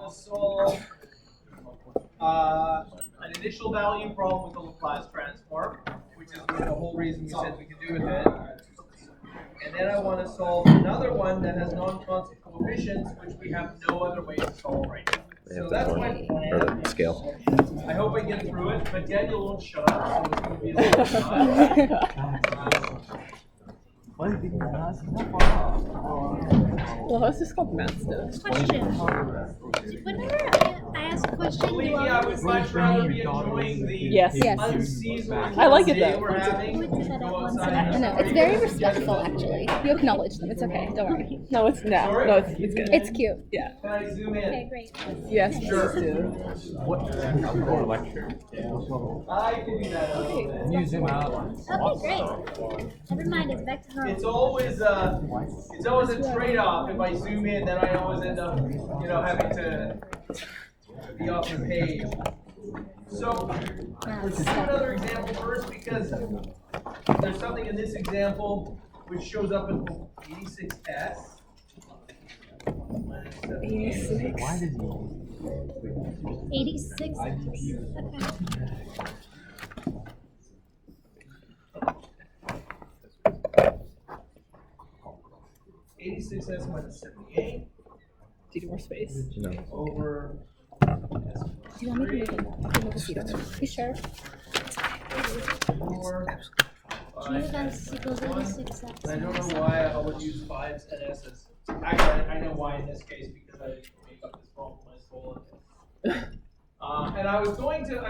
to solve an initial value problem with the Laplace transform, which is the whole reason we said we could do with it. And then I want to solve another one that has non-constant coefficients, which we have no other way to solve right now. So that's my plan. Or the scale. I hope I get through it, but Daniel won't shut up, so it's going to be a little bit Well, how's this called math stuff? Question. Whenever I ask a question, Believe me, I would much rather be enjoying the Yes. unseasonal I like it day though. we're having. Go outside. No, it's very respectful, actually. You acknowledge them. It's okay. Don't worry. No, it's not. Sorry? No, it's good. It's cute. Yeah. Can I zoom in? Okay, great. Yes, Sure. please do. I can do that a little bit. You zoom out. Okay, great. Never mind, it's back to home. It's always a trade-off. If I zoom in, then I always end up, having to be off the page. So let's do another example first, because there's something in this example which shows up in 86S. 86. Why did you? 86. Okay. 86S minus 78 Do you need more space? No. over Do you want me to move a seat over? You sure? 4. G equals 86x. I don't know why I always use 5s and S's. Actually, I know why in this case, because I made up this problem when I stole it. And I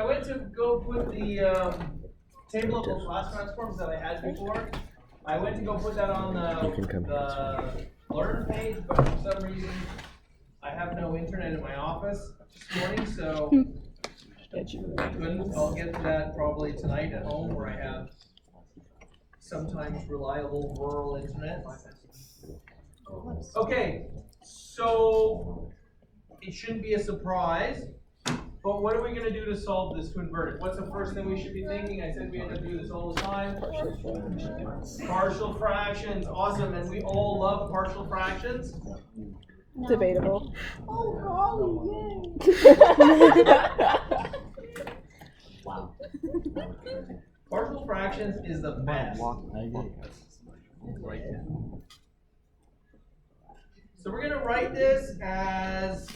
went to go put the table of Laplace transforms that I had before. I went to go put that on the learn page, but for some reason I have no internet in my office this morning, so I couldn't. I'll get to that probably tonight at home, where I have sometimes reliable rural internet. Okay, so it shouldn't be a surprise, but what are we going to do to solve this, to invert it? What's the first thing we should be thinking? I said we end up doing this all the time. Partial fractions, awesome, and we all love partial fractions. No. Debatable. Oh, Wow. partial fractions is the best. So we're going to write this as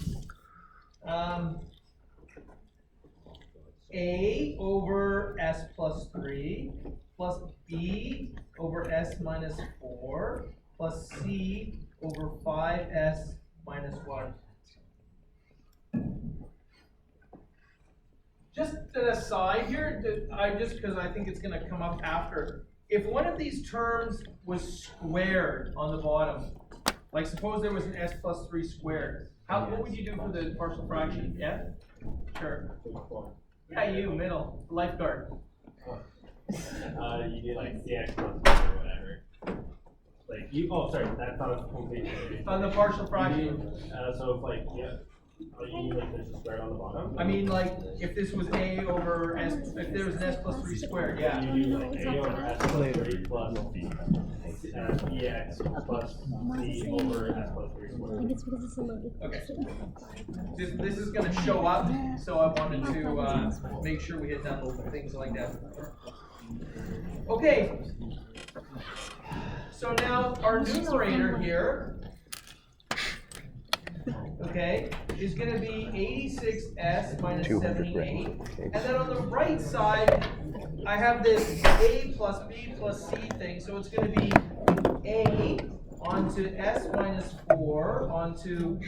A over S plus 3 plus B over S minus 4 plus C over 5S minus 1. Just an aside here, because I think it's going to come up after. If one of these terms was squared on the bottom, like suppose there was an S plus 3 squared, what would you do for the partial fraction? Yeah? Sure. Yeah, you, middle, lifeguard. You do like CX plus or whatever. Like you, sorry, that's not a complete. On the partial fraction. So if like, you mean like there's a square on the bottom? I mean, like, if this was A over S, if there was an S plus 3 squared, yeah. You do like A over S plus 3 plus EX plus C over S plus 3 I squared. think it's because it's a loaded Okay. question. This is going to show up, so I wanted to make sure we had done things like that. Okay. So now our numerator here, okay, is going to be 86S minus 78. And then on the right side, I have this A plus B plus C thing, so it's going to be A onto S minus 4 onto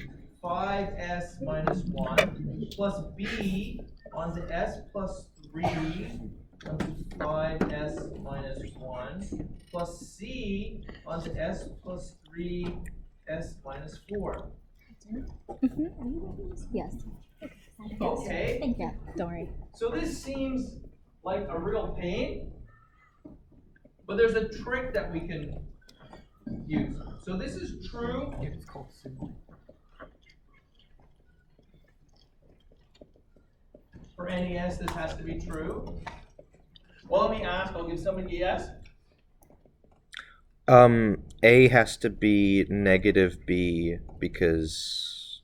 5S minus 1 plus B onto S plus 3 onto 5S minus 1 plus C onto S plus 3S minus 4. Yes. Okay. Thank you. Don't worry. So this seems like a real pain, but there's a trick that we can use. So this is true. For NES, this has to be true. Well, let me ask. I'll give somebody a yes. A has to be negative B because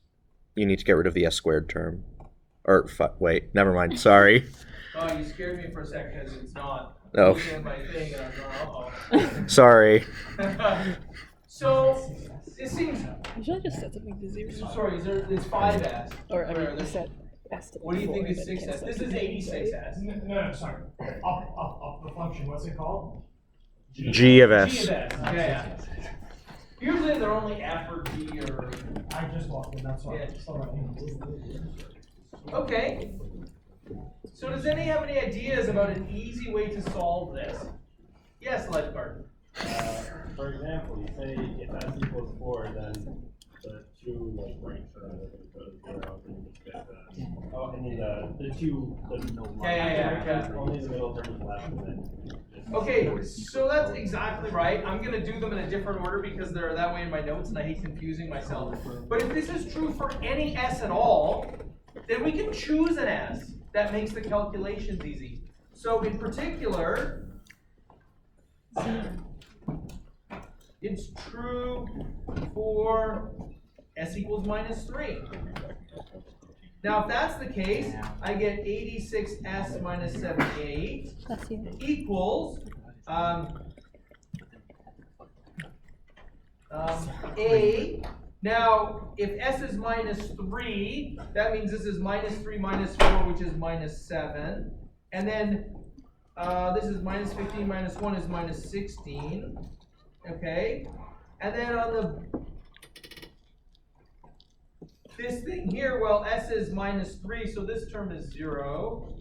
you need to get rid of the s squared term. Or, wait, never mind, sorry. Oh, you scared me for a second because it's not. Oh. I'm looking at my thing and I'm going, uh-oh. Sorry. So, it seems, You should just set something to 0. sorry, it's 5s. Or I mean, Where you there's- set S to What do you think 4, is then 6s? cancel This out is to 86s. No, sorry. Up the function. What's it called? G of s. G of s, yeah. Usually they're only F or G or. I just walked in. That's why. Yeah. Sorry. Okay. So does any have any ideas about an easy way to solve this? Yes, lifeguard. For example, you say if s equals 4, then the two like right terms are going to go to 0, and you just get the, oh, I mean the two, Yeah. only the middle term is left, and then just. Okay, so that's exactly right. I'm gonna do them in a different order because they're that way in my notes and I hate confusing myself. But if this is true for any s at all, then we can choose an s that makes the calculations easy. So in particular, it's true for s equals -3. Now, if that's the case, I get 86s minus 78 That's you. equals A. Now, if s is -3, that means this is -3 minus 4, which is -7. And then this is -15 minus 1 is -16. Okay? And then on this thing here, well, s is -3, so this term is 0.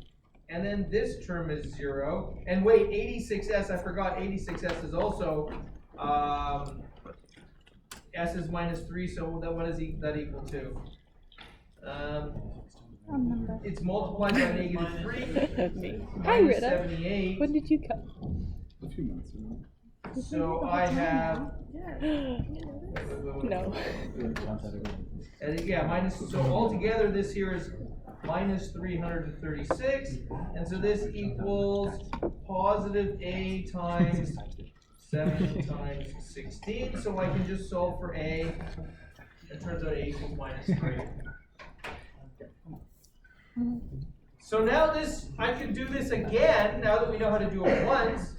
And then this term is 0. And wait, 86s, I forgot 86s is also, s is -3, so then what is that equal to? It's multiplied by -3, Me. Hi, minus Rita. 78. When did you come? A few months ago. So I have, No. and yeah, so altogether this here is -336, and so this equals positive A times 7 times 16, so I can just solve for A. It turns out A equals -3. So now I can do this again, now that we know how to do it once.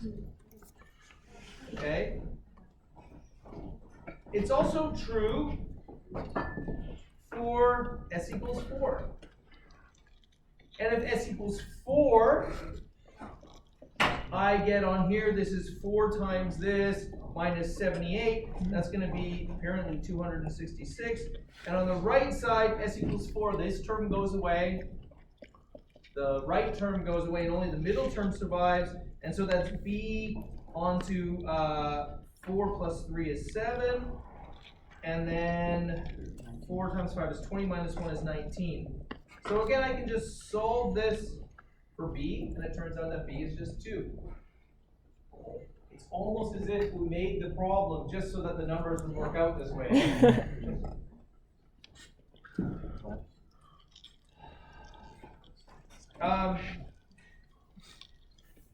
Okay? It's also true for s equals 4. And if s equals 4, I get on here, this is 4 times this, minus 78. That's going to be apparently 266. And on the right side, s equals 4, this term goes away. The right term goes away, and only the middle term survives. And so that's b onto 4 plus 3 is 7. And then 4 times 5 is 20, minus 1 is 19. So again, I can just solve this for b, and it turns out that b is just 2. It's almost as if we made the problem just so that the numbers would work out this way.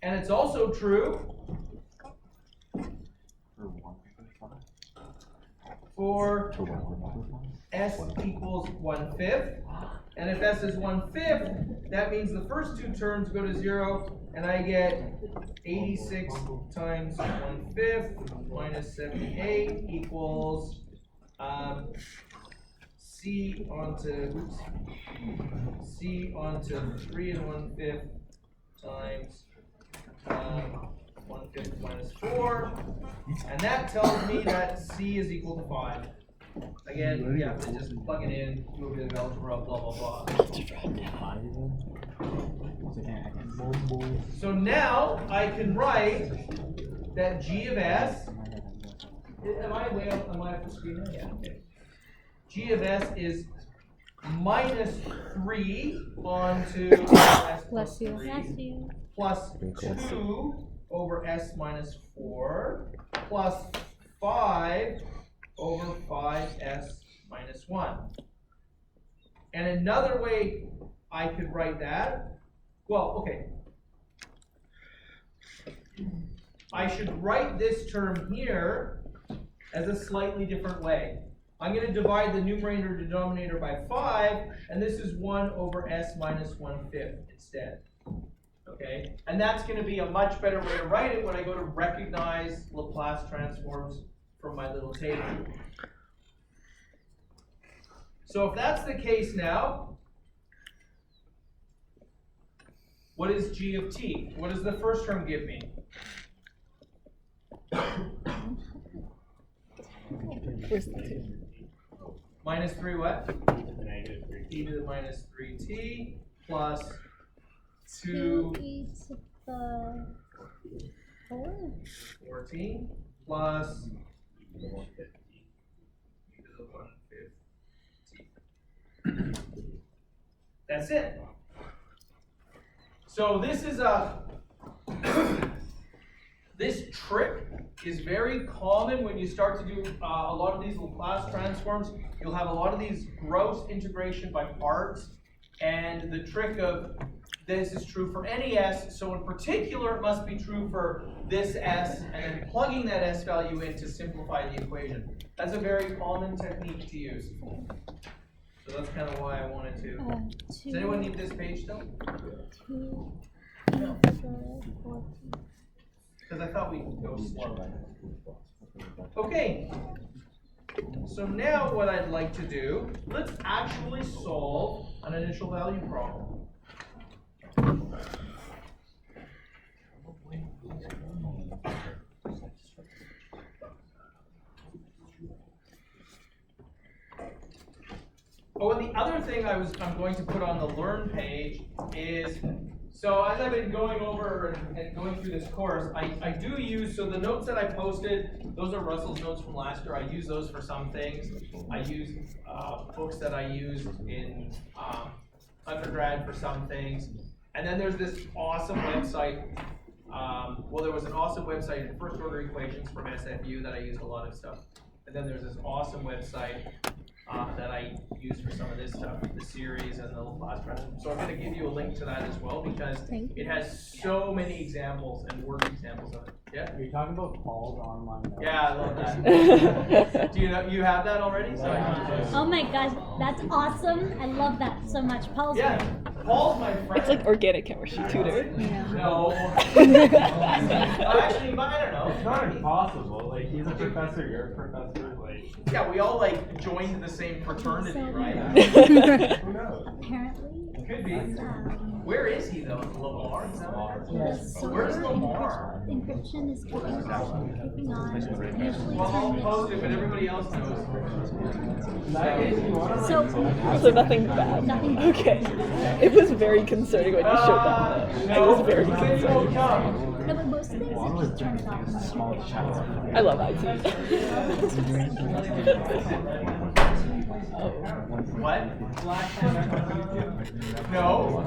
And it's also true for s equals 1/5. And if s is 1/5, that means the first two terms go to 0, and I get 86 times 1/5 minus 78 equals c onto 3 and 1/5 times 1/5 minus 4, and that tells me that c is equal to 5. Again, you have to just plug it in, do a bit of algebra, blah, blah, blah. So now I can write that g of s, am I off the screen now? Yeah. Okay. G of s is minus 3 onto s plus 3 plus 2 over s minus 4 plus 5 over 5s minus 1. And another way I could write that, well, okay. I should write this term here as a slightly different way. I'm going to divide the numerator and denominator by 5, and this is 1 over s minus 1/5 instead. Okay, and that's going to be a much better way to write it when I go to recognize Laplace transforms from my little table. So if that's the case now, what is g of t? What does the first term give me? Minus 3 what? E to the minus 3t plus 2 e to the 4? 14 plus e to the 1/5t. That's it. So this is this trick is very common when you start to do a lot of these Laplace transforms. You'll have a lot of these gross integration by parts, and the trick of this is true for any s, so in particular it must be true for this s, and then plugging that s value in to simplify the equation. That's a very common technique to use. So that's kind of why I wanted to. Does anyone need this page still? No. Because I thought we could go slow. Okay. So now what I'd like to do, let's actually solve an initial value problem. Oh, and the other thing I'm going to put on the Learn page is, so as I've been going over and going through this course, I do use, so the notes that I posted, those are Russell's notes from last year. I use those for some things. I use books that I used in undergrad for some things. And then there's this awesome website. Well, there was an awesome website in first order equations from SFU that I used a lot of stuff. And then there's this awesome website that I use for some of this stuff, the series and the Laplace transform. So I'm going to give you a link to that as well because it has so many examples and word examples of it. Yeah. Are you talking about Paul's online notes? Yeah, I love that. Do you know you have that already? So Oh my gosh, that's awesome! I love that so much. Paul's yeah, Paul's my friend. It's like organic chemistry tutor. No. Actually, but I don't know. It's not impossible. Like he's a professor, you're a professor. Like Yeah, we all like joined the same fraternity, right? who knows? apparently. Could be. Where is he though? Lamar? Is that what it is? Where's Lamar? Encryption is keeping on. Usually Well, I'll 10 post it, but everybody else knows. So nothing bad. Nothing. Okay. It was very concerning when you showed that. I was very They concerned. won't come. No, but most things you just turn it off. I love IT. What? No.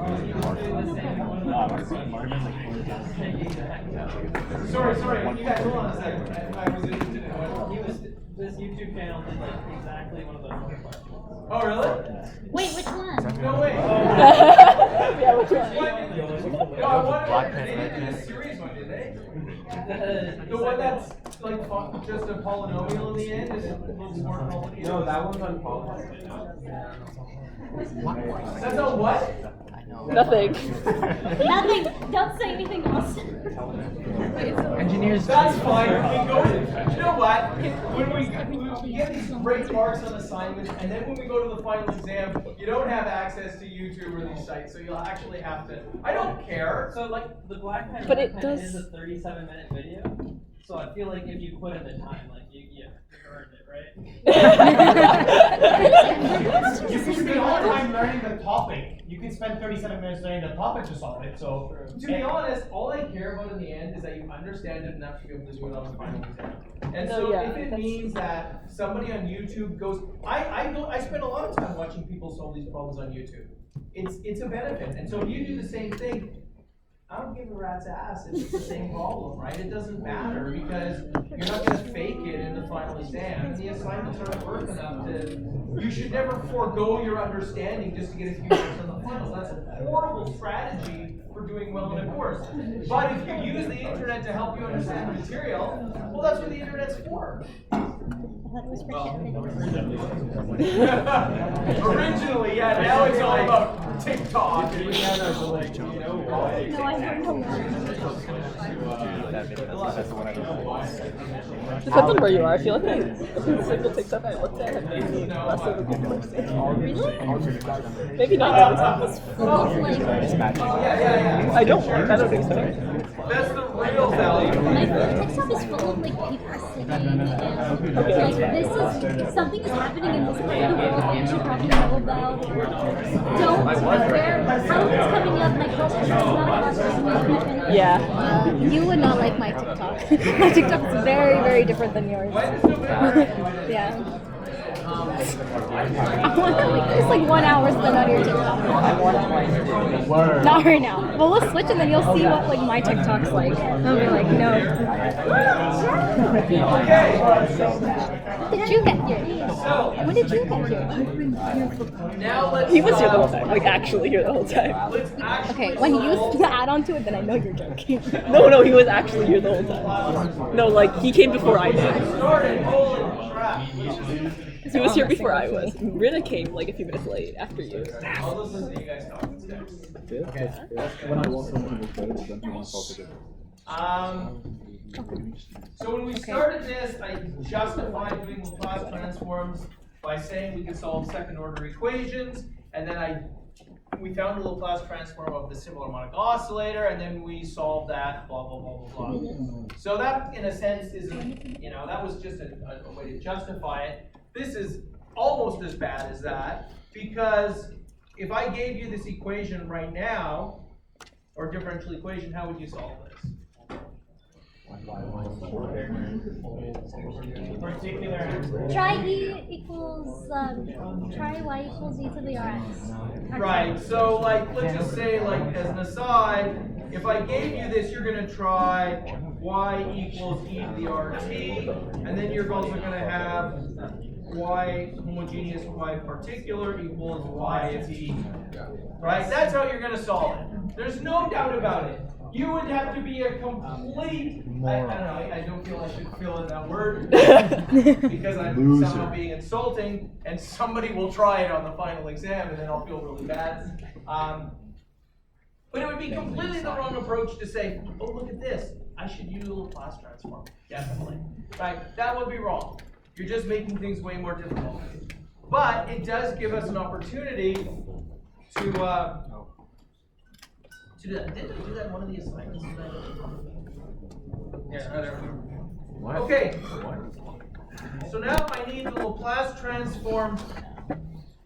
Sorry. You guys, hold on a second. I was interested in what. This YouTube channel did like exactly one of those questions. Oh, really? Wait, which one? No way. Yeah, which one? No, I wanted they didn't do a series one, did they? The one that's like just a polynomial in the end is a little more complicated. No, that one's on Paul. That's on what? Nothing. Nothing. Don't say anything else. Engineers. That's fine. We can go. You know what? When we get these great marks on assignments, and then when we go to the final exam, you don't have access to YouTube or these sites, so you'll actually have to. I don't care. So like the black pen, But red it pen does- is a 37-minute video. So I feel like if you put in the time, like you earned it, right? You can spend all the time learning the topic. You can spend 37 minutes learning the topic to solve it. So To be honest, all I care about in the end is that you understand it enough to be able to do it on the final exam. And No, so yeah, if it that's- means that somebody on YouTube goes, I spend a lot of time watching people solve these problems on YouTube. It's a benefit. And so if you do the same thing, I don't give a rat's ass if it's the same problem, right? It doesn't matter because you're not going to fake it in the final exam. And the assignments aren't worth enough to. You should never forego your understanding just to get a few marks on the finals. That's a horrible strategy for doing well in a course. But if you use the internet to help you understand the material, well, that's what the internet's for. thought it was for Originally, yeah, now it's all about TikTok. No, I learned a Depends on where you are. I feel like a single TikTok I looked at had made me less of a good person. Maybe not every time. I don't do so. That's the real value. My TikTok is full of like people singing and like this is something is happening in this part of the world that you should probably know about. Don't where something's coming up, my culture is not about Yeah. You would not like my TikTok. My TikTok is very, very different than yours. Yeah. It's like 1 hour spent on your TikTok. Not right now. Well, we'll switch and then you'll see what like my TikTok's like. And I'll be like, no. When did you get here? When did you get here? Now let's. He was here the whole time. Like actually here the whole time. Let's actually Okay, when you add on to it, then I know you're joking. No, he was actually here the whole time. No, like he came before I did. started. Holy crap! He was here before I was. Rina came like a few minutes late after you. I'll listen to you guys talk instead. When I walk on the road, then you want to talk again. So when we started this, I justified doing Laplace transforms by saying we could solve second order equations, and then we found a Laplace transform of the simple harmonic oscillator, and then we solved that, blah, blah, blah, blah, blah. So that, in a sense, isn't, that was just a way to justify it. This is almost as bad as that, because if I gave you this equation right now, or differential equation, how would you solve this? Try y equals e to the rx. Right, so let's just say as an aside, if I gave you this, you're going to try y equals e to the rt, and then you're also going to have y homogeneous y particular equals y of t. Right, that's how you're going to solve it. There's no doubt about it. You would have to be a complete, I don't know, I don't feel I should fill in that word because I'm somehow being insulting, and somebody will try it on the final exam and then I'll feel really bad. But it would be completely the wrong approach to say, oh, look at this, I should use a Laplace transform. Definitely. Right? That would be wrong. You're just making things way more difficult. But it does give us an opportunity to do that. Didn't I do that in one of the assignments today? Yeah, I don't remember. Okay. So now I need the Laplace transform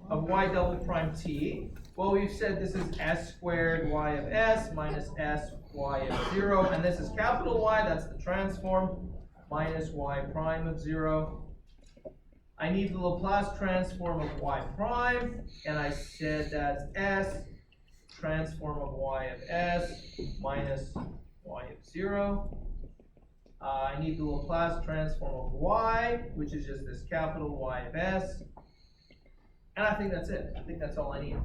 of y double prime t. Well, we've said this is s squared y of s minus s y of 0. And this is capital Y, that's the transform, minus y prime of 0. I need the Laplace transform of y prime. And I said that's s transform of y of s minus y of 0. I need the Laplace transform of y, which is just this capital Y of s. And I think that's it. I think that's all I need.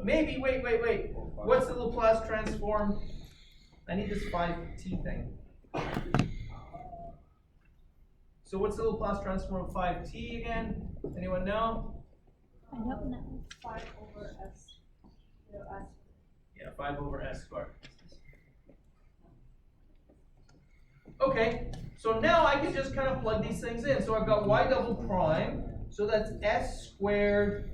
Maybe, wait. What's the Laplace transform? I need this 5t thing. So what's the Laplace transform of 5t again? Anyone know? I don't know. 5 over s. Yeah, 5 over s squared. Okay, so now I can just kind of plug these things in. So I've got y double prime, so that's s squared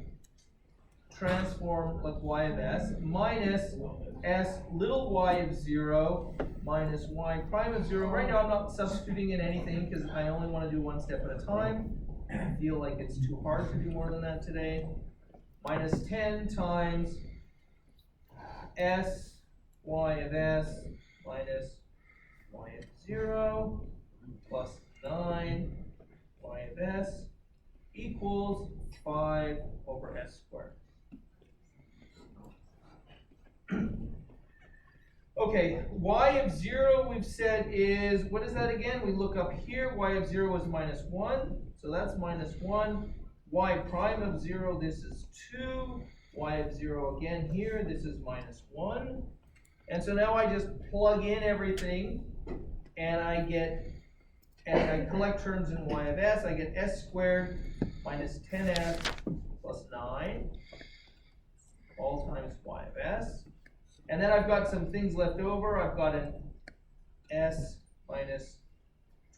transform like y of s minus s little y of 0 minus y prime of 0. Right now I'm not substituting in anything because I only want to do one step at a time. I feel like it's too hard to do more than that today. Minus 10 times s y of s minus y of 0 plus 9 y of s equals 5 over s squared. Okay, y of 0 we've said is, what is that again? We look up here, y of 0 is minus 1, so that's minus 1. Y prime of 0, this is 2. Y of 0 again here, this is minus 1. And so now I just plug in everything, and I get and I collect terms in y of s, I get s squared minus 10s plus 9, all times y of s. And then I've got some things left over. I've got an s minus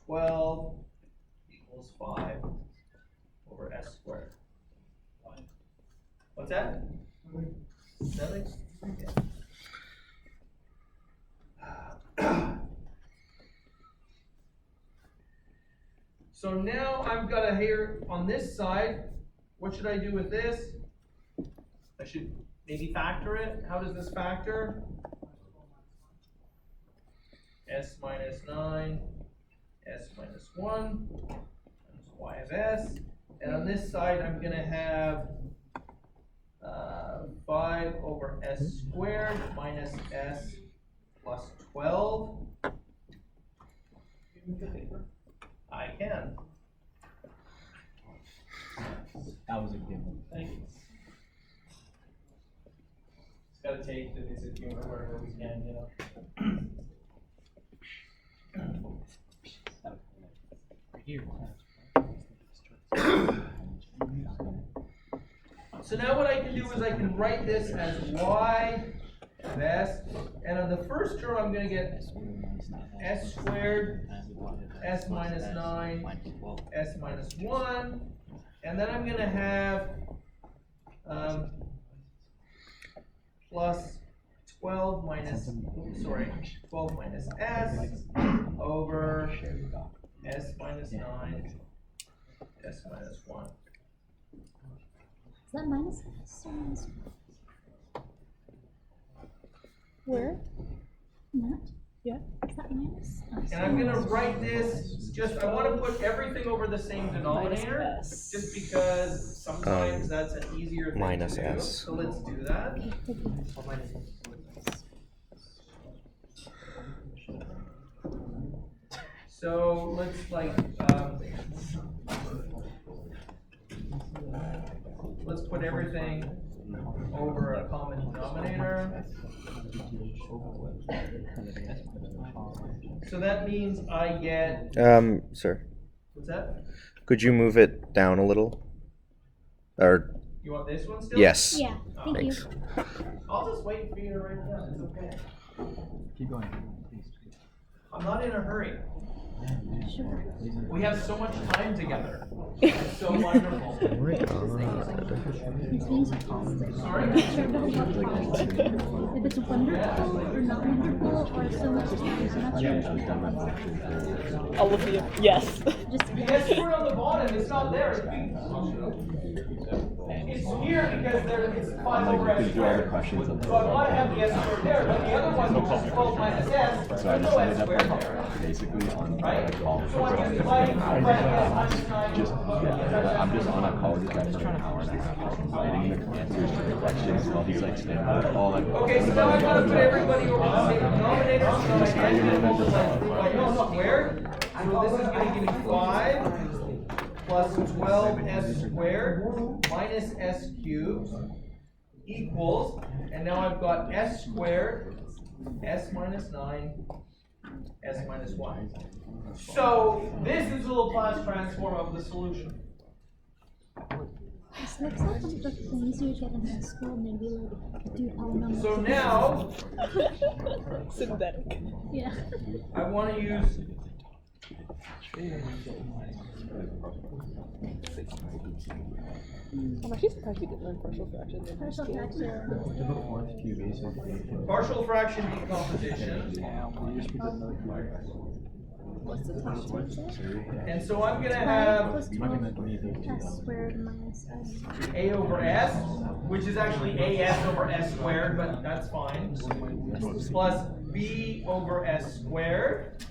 12 equals 5 over s squared. What's that? Nothing? Yeah. So now I've got to here on this side, what should I do with this? I should maybe factor it. How does this factor? S minus 9, s minus 1, times y of s. And on this side, I'm going to have 5 over s squared minus s plus 12. I can. That was a good one. Thank you. Just gotta take the bits of humor wherever we can, you know. So now what I can do is I can write this as y of s, and on the first term I'm going to get s squared, s minus 9, s minus 1, and then I'm going to have plus 12 minus s over s minus 9, s minus 1. Is that minus s or minus? Where? Not? Yeah. Is that minus? Oh, And I'm going to write this, just, I want to put everything over the same denominator, S. just because sometimes that's an easier thing minus to do. S. So let's do that. So let's let's put everything over a common denominator. So that means I get, Sir, what's that? could you move it down a little? Or, You want this one still? yes. Yeah, thank Thanks. you. I'll just wait for you to write it down, it's okay. Keep going. I'm not in a hurry. Sure. We have so much time together. It's so wonderful. These things are Sorry? I'm not sure about if it's wonderful or not wonderful or so much time. I'm not sure. All of you. Yes. Just Yes, word on the bottom, it's not there. It's here because it's 5 over s squared. So I want to have the s squared there, but the other one, which is 12 minus s, there's no s squared there. Basically on Right? a call. So I'm just dividing s minus 9. I'm just on a call with this guy for an hour and a half, writing the answers to the questions while he's like standing there, all like. Okay, so now I've got to put everybody over the same denominator, so I can multiply by s squared. So this is going to give me 5 plus 12s squared minus s cubed equals, and now I've got s squared, s minus 9, s minus 1. So this is the Laplace transform of the solution. This looks like one of the things you get in high school, maybe like do polynomials. So now Synthetic. Yeah. I want to use I'm actually surprised we didn't learn partial fractions in high Partial school. fraction. partial fraction decomposition. What's the time? And so I'm going to 5 have plus 12 s squared minus s. a over s, which is actually as over s squared, but that's fine, plus b over s squared,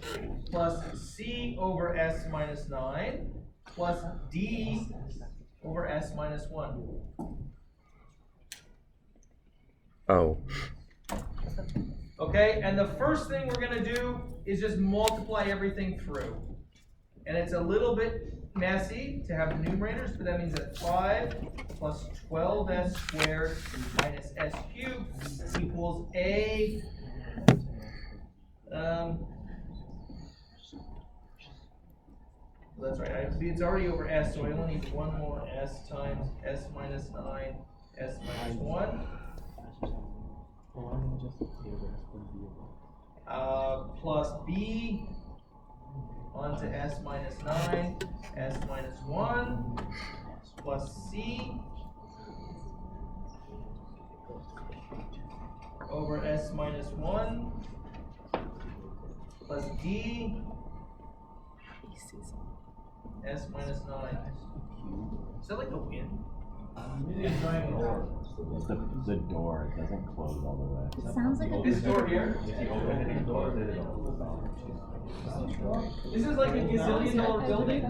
plus c over s minus 9, plus d over s minus 1. Oh. Okay, and the first thing we're going to do is just multiply everything through. And it's a little bit messy to have numerators, but that means that 5 plus 12s squared minus s cubed equals a That's right, it's already over S, so I only need one more S times S minus 9, S minus 1. Plus B onto S minus 9, S minus 1, plus C over S minus 1, plus D, S minus 9. Is that like a win? It's the door, it doesn't close all the way. It sounds like a This door here? If you open it and close it, it'll This is like a gazillion-dollar building.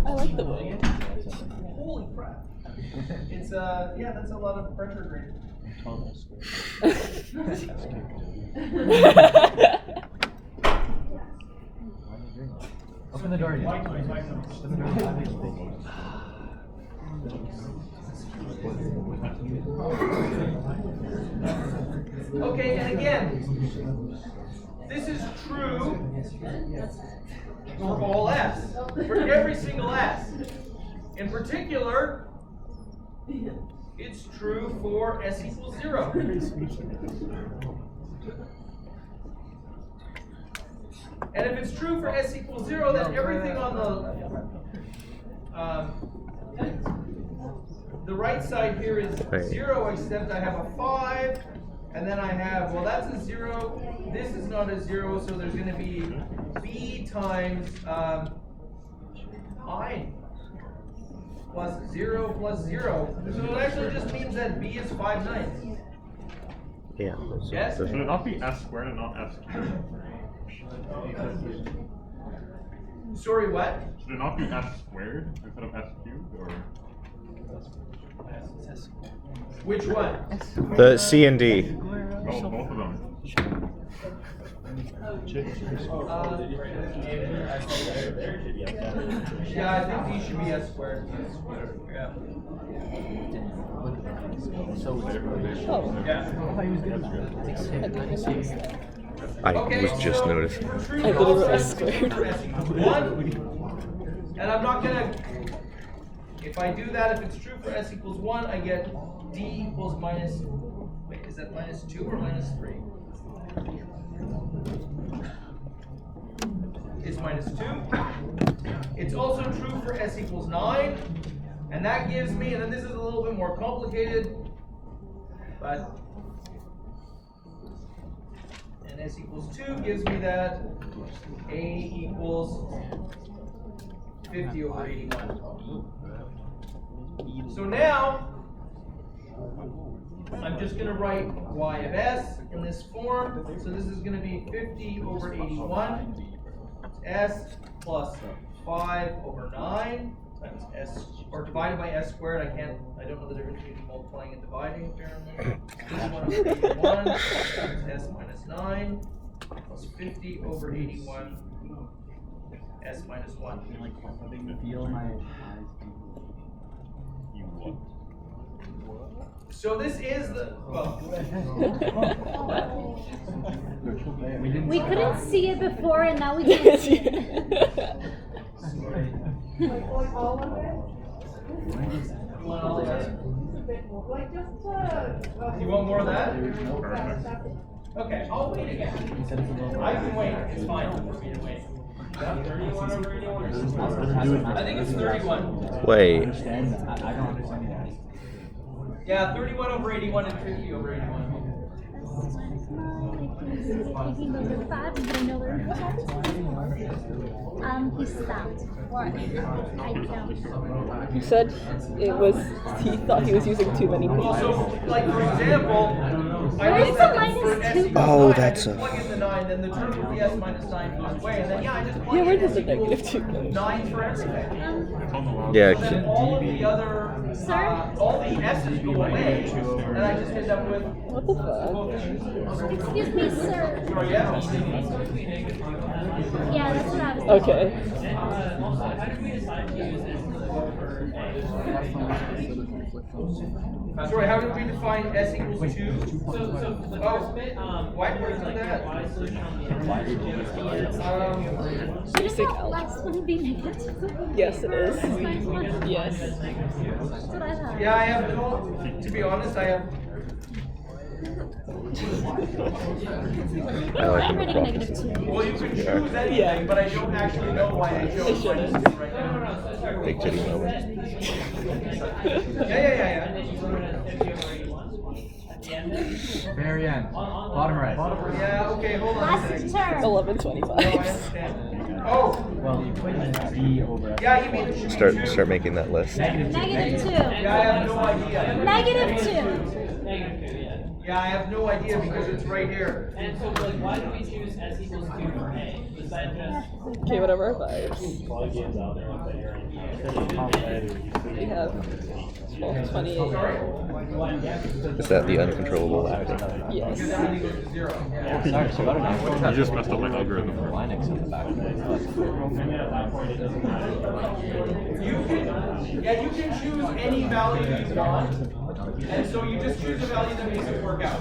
I like the way. Holy crap. It's, yeah, that's a lot of pressure gradient. Open the door again. Okay, and again, this is true for all S, for every single S. In particular, it's true for S equals 0. And if it's true for S equals 0, then everything on the right side here is 0, except I have a 5, and then I have, well, that's a 0, this is not a 0, so there's going to be B times I plus 0 plus 0. So it actually just means that B is 5/9. Yeah. Yes? Should it not be S squared and not S cubed? Sorry, what? Should it not be S squared instead of S cubed, or? Which one? The C and D. Both of them. Yeah, I think D should be S squared. Yeah. I was just noticing. True I for thought all it was sets S squared. for S equals 1. And I'm not gonna, if I do that, if it's true for S equals 1, I get D equals minus, wait, is that minus 2 or minus 3? It's minus 2. It's also true for S equals 9. And that gives me, and then this is a little bit more complicated, but, and S equals 2 gives me that A equals 50 over 81. So now, I'm just going to write y of s in this form. So this is going to be 50 over 81. S plus 5 over 9 times s, or divided by s squared. I don't know the difference between multiplying and dividing, apparently. 51 over 81 times s minus 9 plus 50 over 81 s minus 1. Feel my eyes. So this is the, well, We couldn't see it before, and now we can see it. you want more of that? Okay, I'll wait again. I can wait, it's fine for me to wait. 31 over 81 or something? I think it's 31. Wait. I don't understand that. Yeah, 31 over 81 and 50 over 81. Thinking those are five, but I know they're he stopped. Or I don't. You said it was, he thought he was using too many Well, pages. so, like, for example, I Where's just the have minus for S two? equals Oh, 9, that's I just a- plug in the 9, then the term with the S minus 9 goes away, and then, yeah, I just plug Yeah, in where S does the equals negative 2 go? 9 for everything. Yeah. And then all of the other, Sir? all the S's go away, and I just end up with, What the fuck? Excuse me, sir. oh, yeah. Yeah, that's what I was Okay. How did we decide to use this for A? Sorry, how did we define S equals 2? So the first bit, Why did we do like that? Y solution on the Basic Shouldn't that algebra. last one be negative? Yes, it is. Yes. That's what I thought. Yeah, I have no, to be honest, I have, I like I'm the reading practice. -2. well, you could choose anything, but I don't actually know why I chose It shouldn't. this right now. Big titty moment. Yeah. Very end. Bottom right. Yeah, okay, hold on a Last second. turn. No, I 11:25. understand. Oh, Well, the equation is D over F. yeah, you mean it should be two. Start making that list. -2. Yeah, I have no idea. -2. negative 2, yeah. Yeah, I have no idea because it's right here. And so like, why do we choose S equals 2 for A? Is that just? Okay, whatever vibes. Plug in out there with the area. We have 12:28. Is that the uncontrollable acting? Yes. Because everything goes to 0. Yeah. Sorry, so about an You just messed up my algorithm. Linux on the back. You can choose any value you want, and so you just choose a value that makes it work out.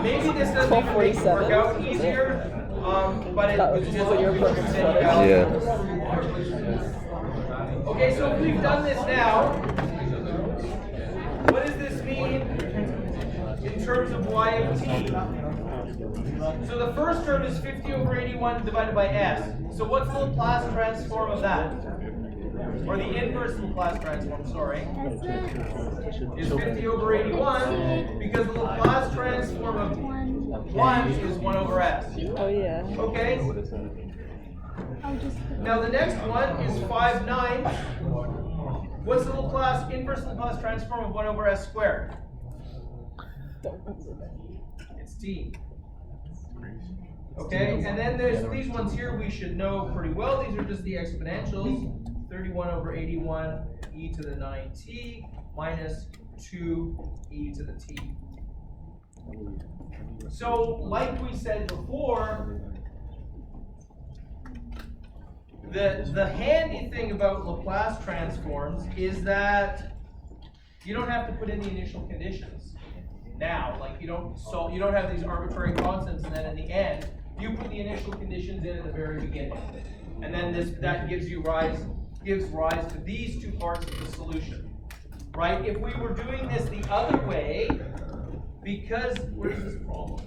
Maybe this doesn't even make it work out easier, but it That was just what your program said. Yeah. Okay, so if we've done this now, what does this mean in terms of y of t? So the first term is 50 over 81 divided by s. So what's the Laplace transform of that? Or the inverse Laplace transform, sorry, is 50 over 81 because the Laplace transform of 1 is 1 over s. Oh yeah. Okay? Now the next one is 5/9. What's the Laplace inverse Laplace transform of 1 over s squared? It's t. Okay, and then there's these ones here we should know pretty well. These are just the exponentials. 31 over 81 e to the 9t minus 2 e to the t. So, like we said before, the handy thing about Laplace transforms is that you don't have to put in the initial conditions now. Like you don't have these arbitrary constants, and then in the end you put the initial conditions in at the very beginning, and then that gives rise to these two parts of the solution, right? If we were doing this the other way, because where's this problem?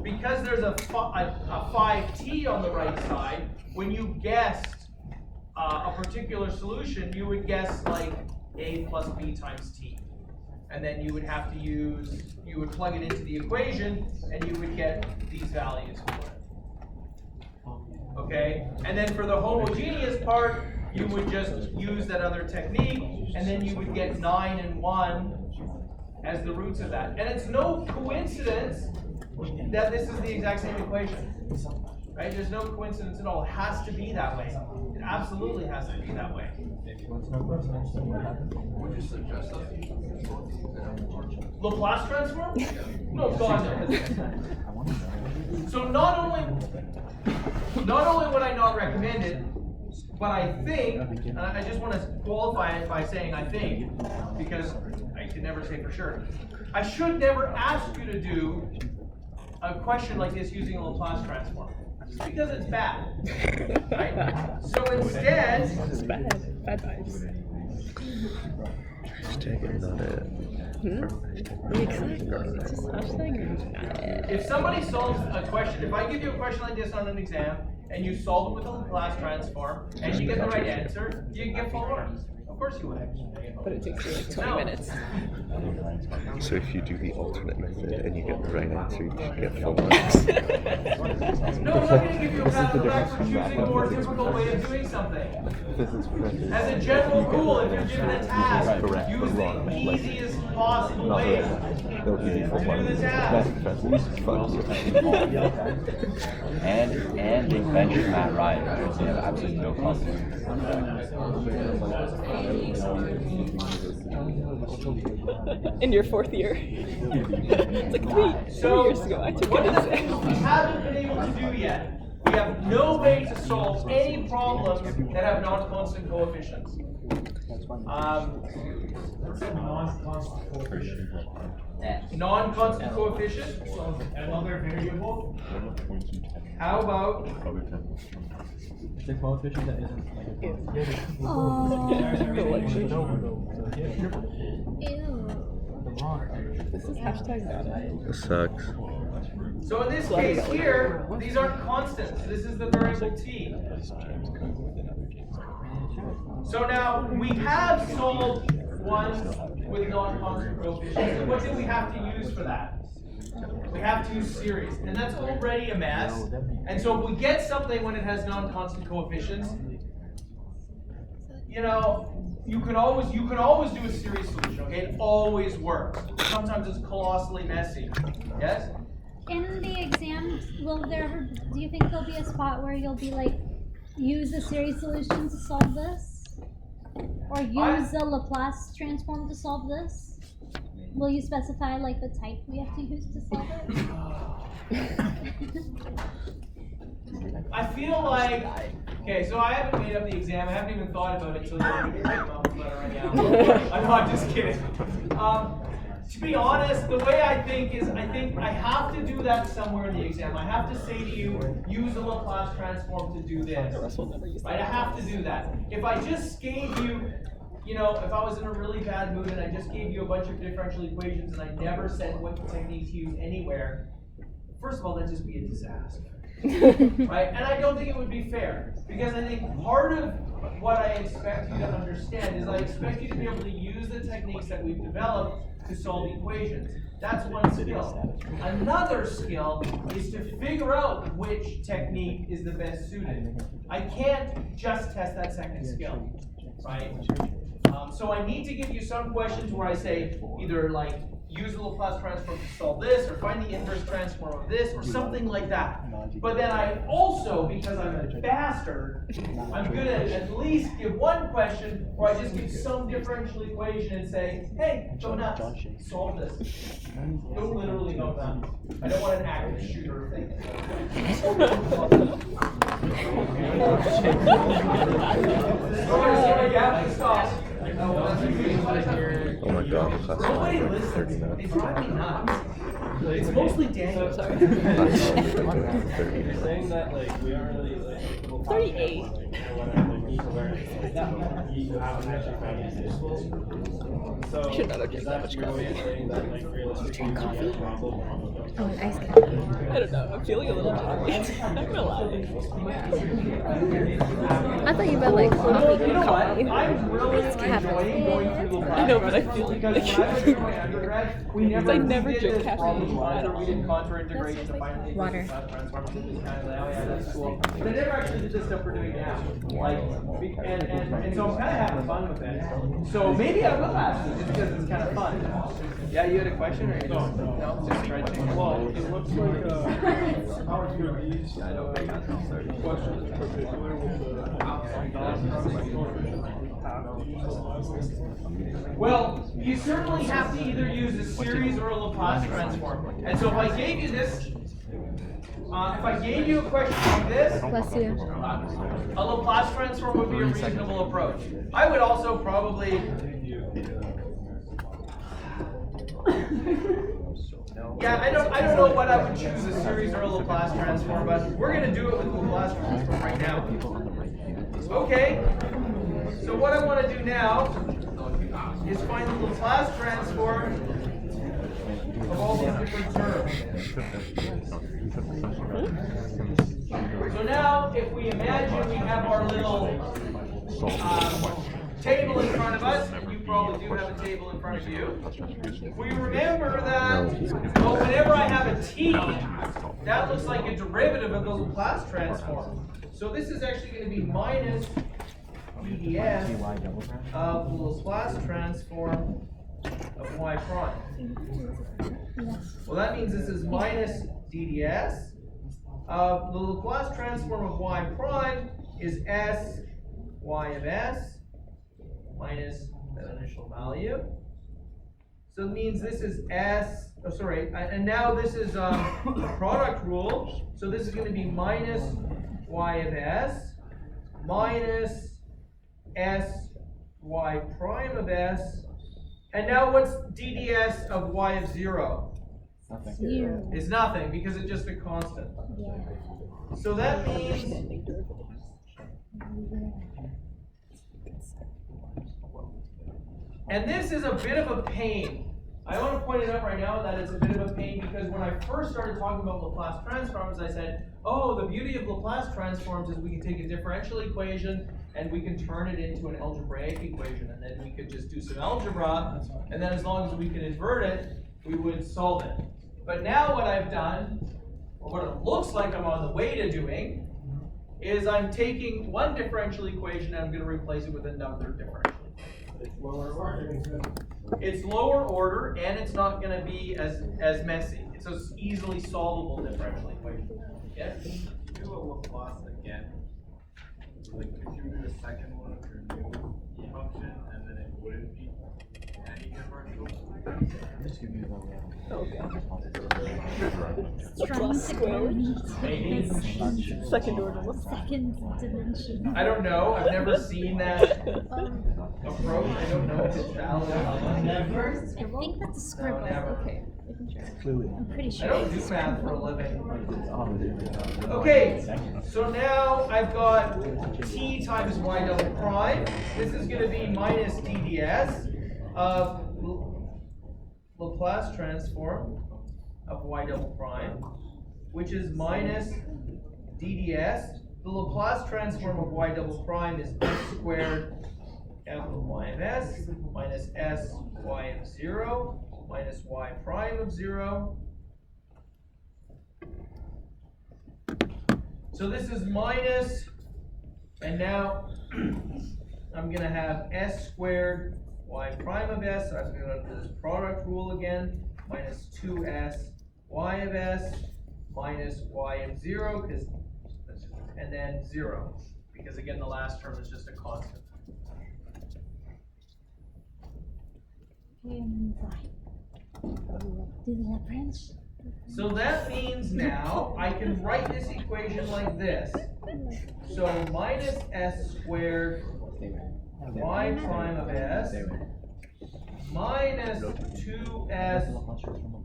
Because there's a 5t on the right side, when you guessed a particular solution, you would guess like a plus b times t. And then you would have to you would plug it into the equation, and you would get these values for it. Okay? And then for the homogeneous part, you would just use that other technique, and then you would get 9 and 1 as the roots of that. And it's no coincidence that this is the exact same equation. Right? There's no coincidence at all. It has to be that way. It absolutely has to be that way. Laplace transform? No, God no. So not only would I not recommend it, but I think, and I just want to qualify it by saying I think, because I can never say for sure. I should never ask you to do a question like this using a Laplace transform. Just because it's bad. Right? So instead, It's bad. Bad vibes. Hashtag not it. Exactly. It's just hashtag not it. if somebody solves a question, if I give you a question like this on an exam, and you solve it with a Laplace transform, and you get the right answer, you get full marks. Of course you would. But it takes you like 20 No. minutes. So if you do the alternate method and you get the right answer, you should get full marks. No, I'm not going to give you a pat on the back for choosing a more difficult way of doing something. As a general rule, if you're given a task, use the easiest possible way to do the task. And they benched Matt Ryan, so they have absolutely no confidence. In your 4th year. It's like three years ago I took One an of the things exam. we haven't been able to do yet We have no way to solve any problems that have non-constant coefficients. Non-constant coefficient. Another variable. How about It's a coefficient that isn't like a This is hashtag not it. This sucks. so in this case here, these aren't constants. This is the variable t. So now we have solved ones with non-constant coefficients. And what do we have to use for that? We have to use series, and that's already a mess. And so if we get something when it has non-constant coefficients, you know, you can always do a series solution. Okay, it always works. Sometimes it's colossally messy. Yes. In the exam, do you think there'll be a spot where you'll be like, use a series solution to solve this? Or use a Laplace transform to solve this? Will you specify like the type we have to use to solve it? I feel like, okay, so I haven't made up the exam. I haven't even thought about it, so I'm going to write my own letter right now. I'm just kidding. To be honest, the way I think is, I think I have to do that somewhere in the exam. I have to say to you, use a Laplace transform to do this. Right? I have to do that. If I just gave you, you know, if I was in a really bad mood and I just gave you a bunch of differential equations and I never said what technique to use anywhere, first of all, that'd just be a disaster. Right? And I don't think it would be fair, because I think part of what I expect you to understand is I expect you to be able to use the techniques that we've developed to solve equations. That's one skill. Another skill is to figure out which technique is the best suited. I can't just test that second skill, right? So I need to give you some questions where I say either like use the Laplace transform to solve this, or find the inverse transform of this, or something like that. But then I also, because I'm a bastard, I'm going to at least give one question where I just give some differential equation and say, hey, go nuts, solve this. Don't literally go nuts. I don't want an active shooter thing. Stop. Oh my god, the class Nobody is listens. 39. They drive me nuts. It's mostly Daniel. You're saying that like we aren't really like 38. So I should not have drank that much coffee. saying that like realistically Oh, an ice cream. I don't know, I'm feeling a little jittery. I'm not gonna lie. I thought you meant like You know what? coffee. I'm really It's caffeine. enjoying going through the I know, but I feel like because when I was doing my undergrad, we never, I never did drink this problem caffeine either. at We did all. contour integration to find the Water. Laplace transform. It was kind of like, oh yeah, that's cool. But I never actually did the stuff we're doing now. Like, and so I'm kind of having fun with it. So maybe I will ask you just because it's kind of fun. Yeah, you had a question or you just no, just stretching. well, it looks like how are these questions particular with the Well, you certainly have to either use a series or a Laplace transform. And so if I gave you this, if I gave you a question like this, Bless you. a Laplace transform would be a reasonable approach. I would also probably. Yeah, I don't know what I would choose, a series or a Laplace transform, but we're gonna do it with the Laplace transform right now. Okay. So what I want to do now is find the Laplace transform of all these different terms. So now, if we imagine we have our little table in front of us, you probably do have a table in front of you. We remember that, well, whenever I have a t, that looks like a derivative of the Laplace transform. So this is actually going to be minus ddx of the Laplace transform of y prime. Well, that means this is minus ddx of the Laplace transform of y prime is s y of s minus that initial value. So it means this is s, and now this is the product rule. So this is going to be minus y of s minus s y prime of s. And now what's dds of y of 0? Zero. Is nothing because it's just a constant. Yeah. So that means, and this is a bit of a pain. I want to point it out right now that it's a bit of a pain because when I first started talking about Laplace transforms, I said, oh, the beauty of Laplace transforms is we can take a differential equation and we can turn it into an algebraic equation, and then we could just do some algebra, and then as long as we can invert it, we would solve it. But now what I've done, or what it looks like I'm on the way to doing, is I'm taking one differential equation and I'm going to replace it with another differential equation. It's lower order. It's lower order, and it's not going to be as messy. It's an easily solvable differential equation. Yes? Do a Laplace again. Like, could you do the second one of your new function, and then it wouldn't be any differential? Just give me the Trying to go Maybe. Second order. second dimension. I don't know. I've never seen that approach. I don't know if it's valid. I think that's a scribble. Okay. I'm pretty I sure. don't do math for a living. Okay, so now I've got t times y double prime. This is going to be minus dds of Laplace transform of y double prime, which is minus dds. The Laplace transform of y double prime is s squared f of y of s minus s y of 0 minus y prime of 0. So this is minus, and now I'm going to have s squared y prime of s. So I'm going to do this product rule again. Minus 2s y of s minus y of 0, and then 0, because again the last term is just a constant. Do the Laplace. So that means now I can write this equation like this. So minus s squared y prime of s minus 2s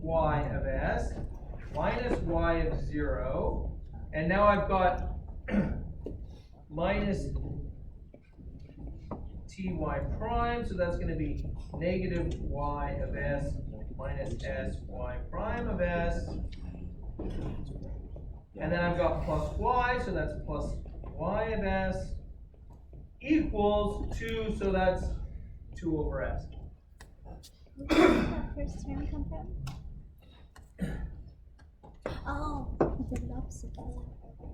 y of s minus y of 0. And now I've got minus ty prime, so that's going to be negative y of s minus s y prime of s. And then I've got plus y, so that's plus y of s equals 2, so that's 2 over s. Where did that first term come from? Oh, I did it opposite that way.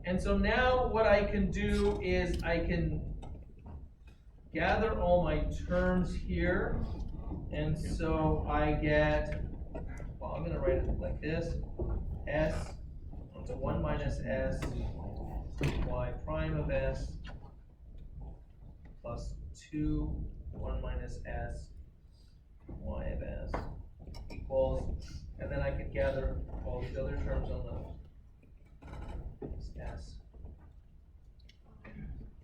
And so now what I can do is I can gather all my terms here. And so I get, well, I'm going to write it like this. S, so 1 minus s y prime of s plus 2, 1 minus s y of s equals, and then I can gather all these other terms on the s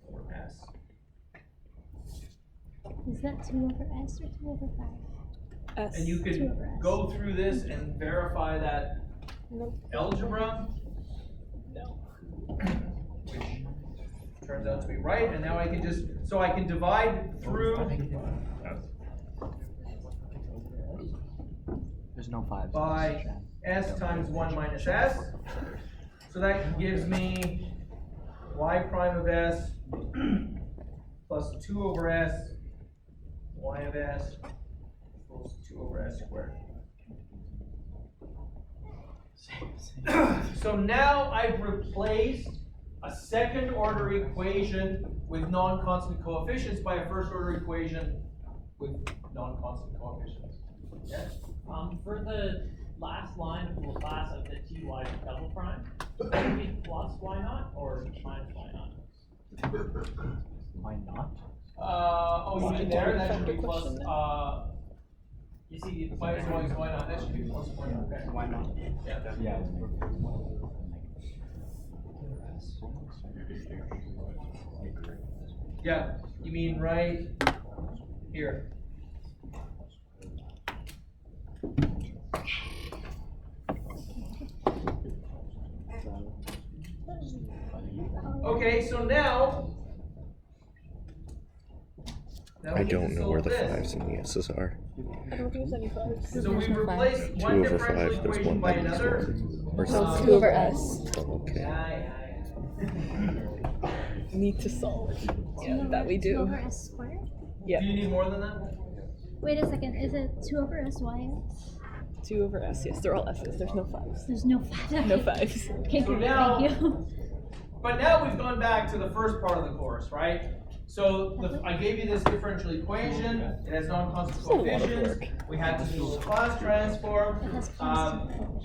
over s. Is that 2 over s or 2 over 5? And you 2 can over s. go through this and verify that algebra, which turns out to be right. And now I can just, so I can divide through There's no 5. by s times 1 minus s. So that gives me y prime of s plus 2 over s y of s equals 2 over s squared. So now I've replaced a second order equation with non-constant coefficients by a first order equation with non-constant coefficients. Yes? For the last line of Laplace of the ty double prime, would it be plus y naught or minus y naught? Why not? Oh, you mean there? That should be plus, you see, the minus y is y naught, that should be plus y naught. Okay. Why not? Yeah. Yeah. Yeah, you mean right here. Okay, so now I we need don't to know where solve the this. 5s and the S's are. I don't think there's any 5s. So we replace one 2 over differential 5, there's equation one by that is another. 1. Or So something. 2 over S. Oh, okay. Need to solve. Yeah, that we 2 do. over s squared? Yeah. Do you need more than that? Wait a second, is it 2 over sy? 2 over S, yes, they're all S's. There's no 5s. There's no 5. No 5s. Okay, So great, now- thank you. But now we've gone back to the first part of the course, right? So I gave you this differential equation. It has non-constant It's a lot of coefficients. work. We had to do a Laplace transform. It has constant.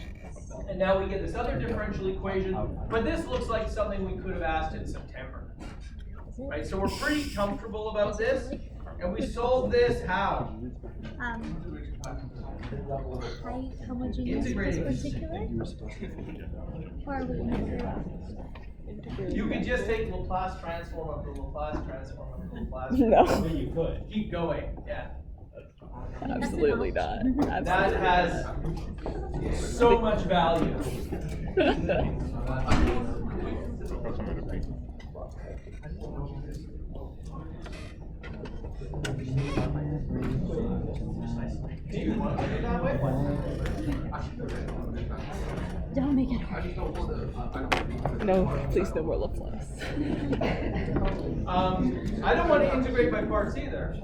And now we get this other differential equation. But this looks like something we could have asked in September. Right? So we're pretty comfortable about this. And we solve this how? High homogeneous Integrating. is particular? Or are we integrating? You could just take Laplace transform of the Laplace transform of the Laplace No. transform. You could. Keep going, yeah. Absolutely not. That Absolutely has so much value. Do you want to do it that way? Don't make it hard. No, please no more Laplace. I don't want to integrate by parts either.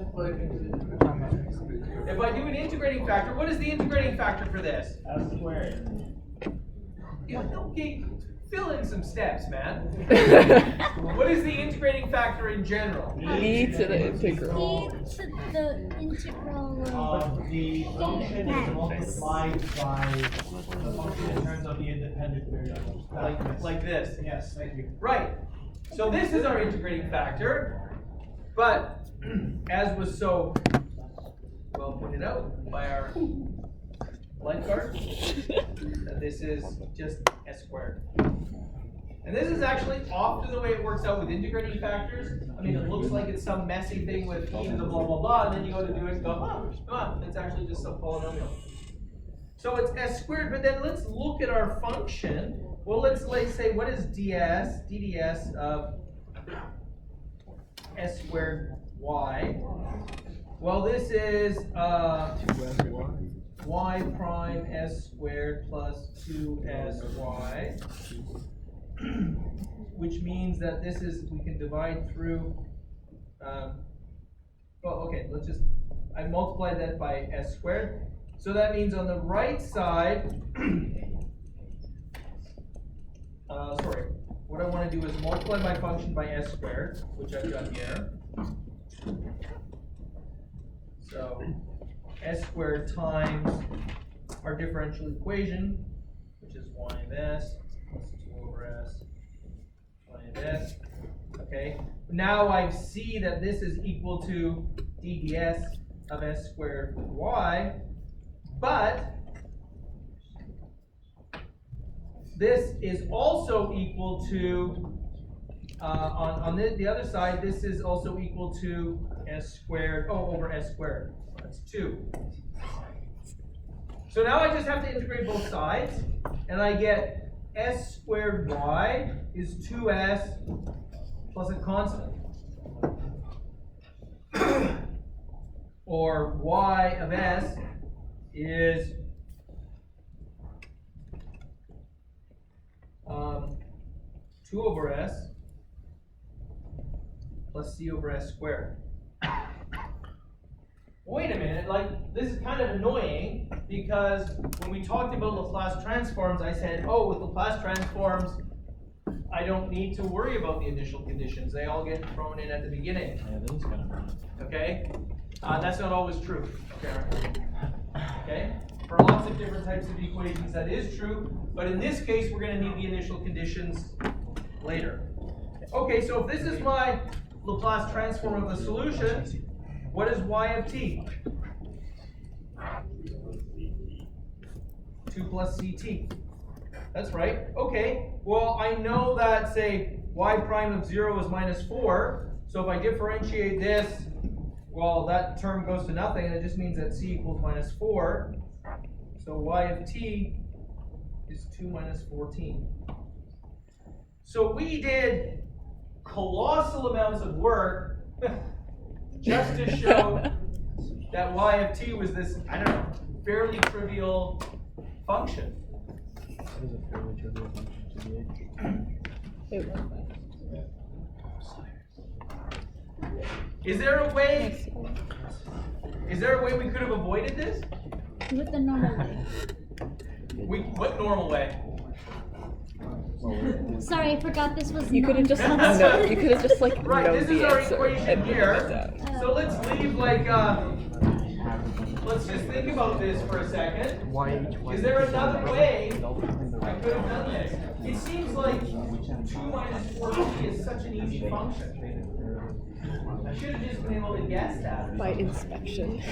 If I do an integrating factor, what is the integrating factor for this? S squared. Yeah, okay, fill in some steps, man. What is the integrating factor in general? E to the integral. E to the integral The function is multiplied by the function in terms of the independent variable. Like this. Yes, thank you. Right. So this is our integrating factor, but as was so well pointed out by our lifeguard, that this is just s squared. And this is actually often the way it works out with integrating factors. I mean, it looks like it's some messy thing with e to the blah, blah, blah, and then you go to do it and go, it's actually just some polynomial. So it's s squared, but then let's look at our function. Well, let's say, what is dds of s squared y? Well, this is y prime s squared plus 2sy, which means that this is, we can divide through, I multiplied that by s squared. So that means on the right side, what I want to do is multiply my function by s squared, which I've done here. So s squared times our differential equation, which is y of s plus 2 over s y of s. Okay, now I see that this is equal to dds of s squared y, but this is also equal to, on the other side, this is also equal to s squared, over s squared. That's 2. So now I just have to integrate both sides, and I get s squared y is 2s plus a constant. Or y of s is 2 over s plus c over s squared. Wait a minute, this is kind of annoying because when we talked about Laplace transforms, I said, oh, with Laplace transforms, I don't need to worry about the initial conditions. They all get thrown in at the beginning. Yeah, that is kind of funny. Okay? That's not always true. Okay? For lots of different types of equations, that is true. But in this case, we're going to need the initial conditions later. Okay, so if this is my Laplace transform of the solution, what is y of t? 2 plus ct. That's right. Okay, well, I know that, say, y prime of 0 is minus 4. So if I differentiate this, well, that term goes to nothing, and it just means that c equals minus 4. So y of t is 2 minus 14. So we did colossal amounts of work just to show that y of t was this, I don't know, fairly trivial function. What is a fairly trivial function to be? Is there a way we could have avoided this? With the normal way. What normal way? Sorry, I forgot this was You could have just no, you could have just like Right, known this the is our answer equation and here. figured it out. So let's leave like let's just think about this for a second. Is there another way I could have done this? It seems like 2 minus 4t is such an easy function. I should have just been able to guess that. By inspection.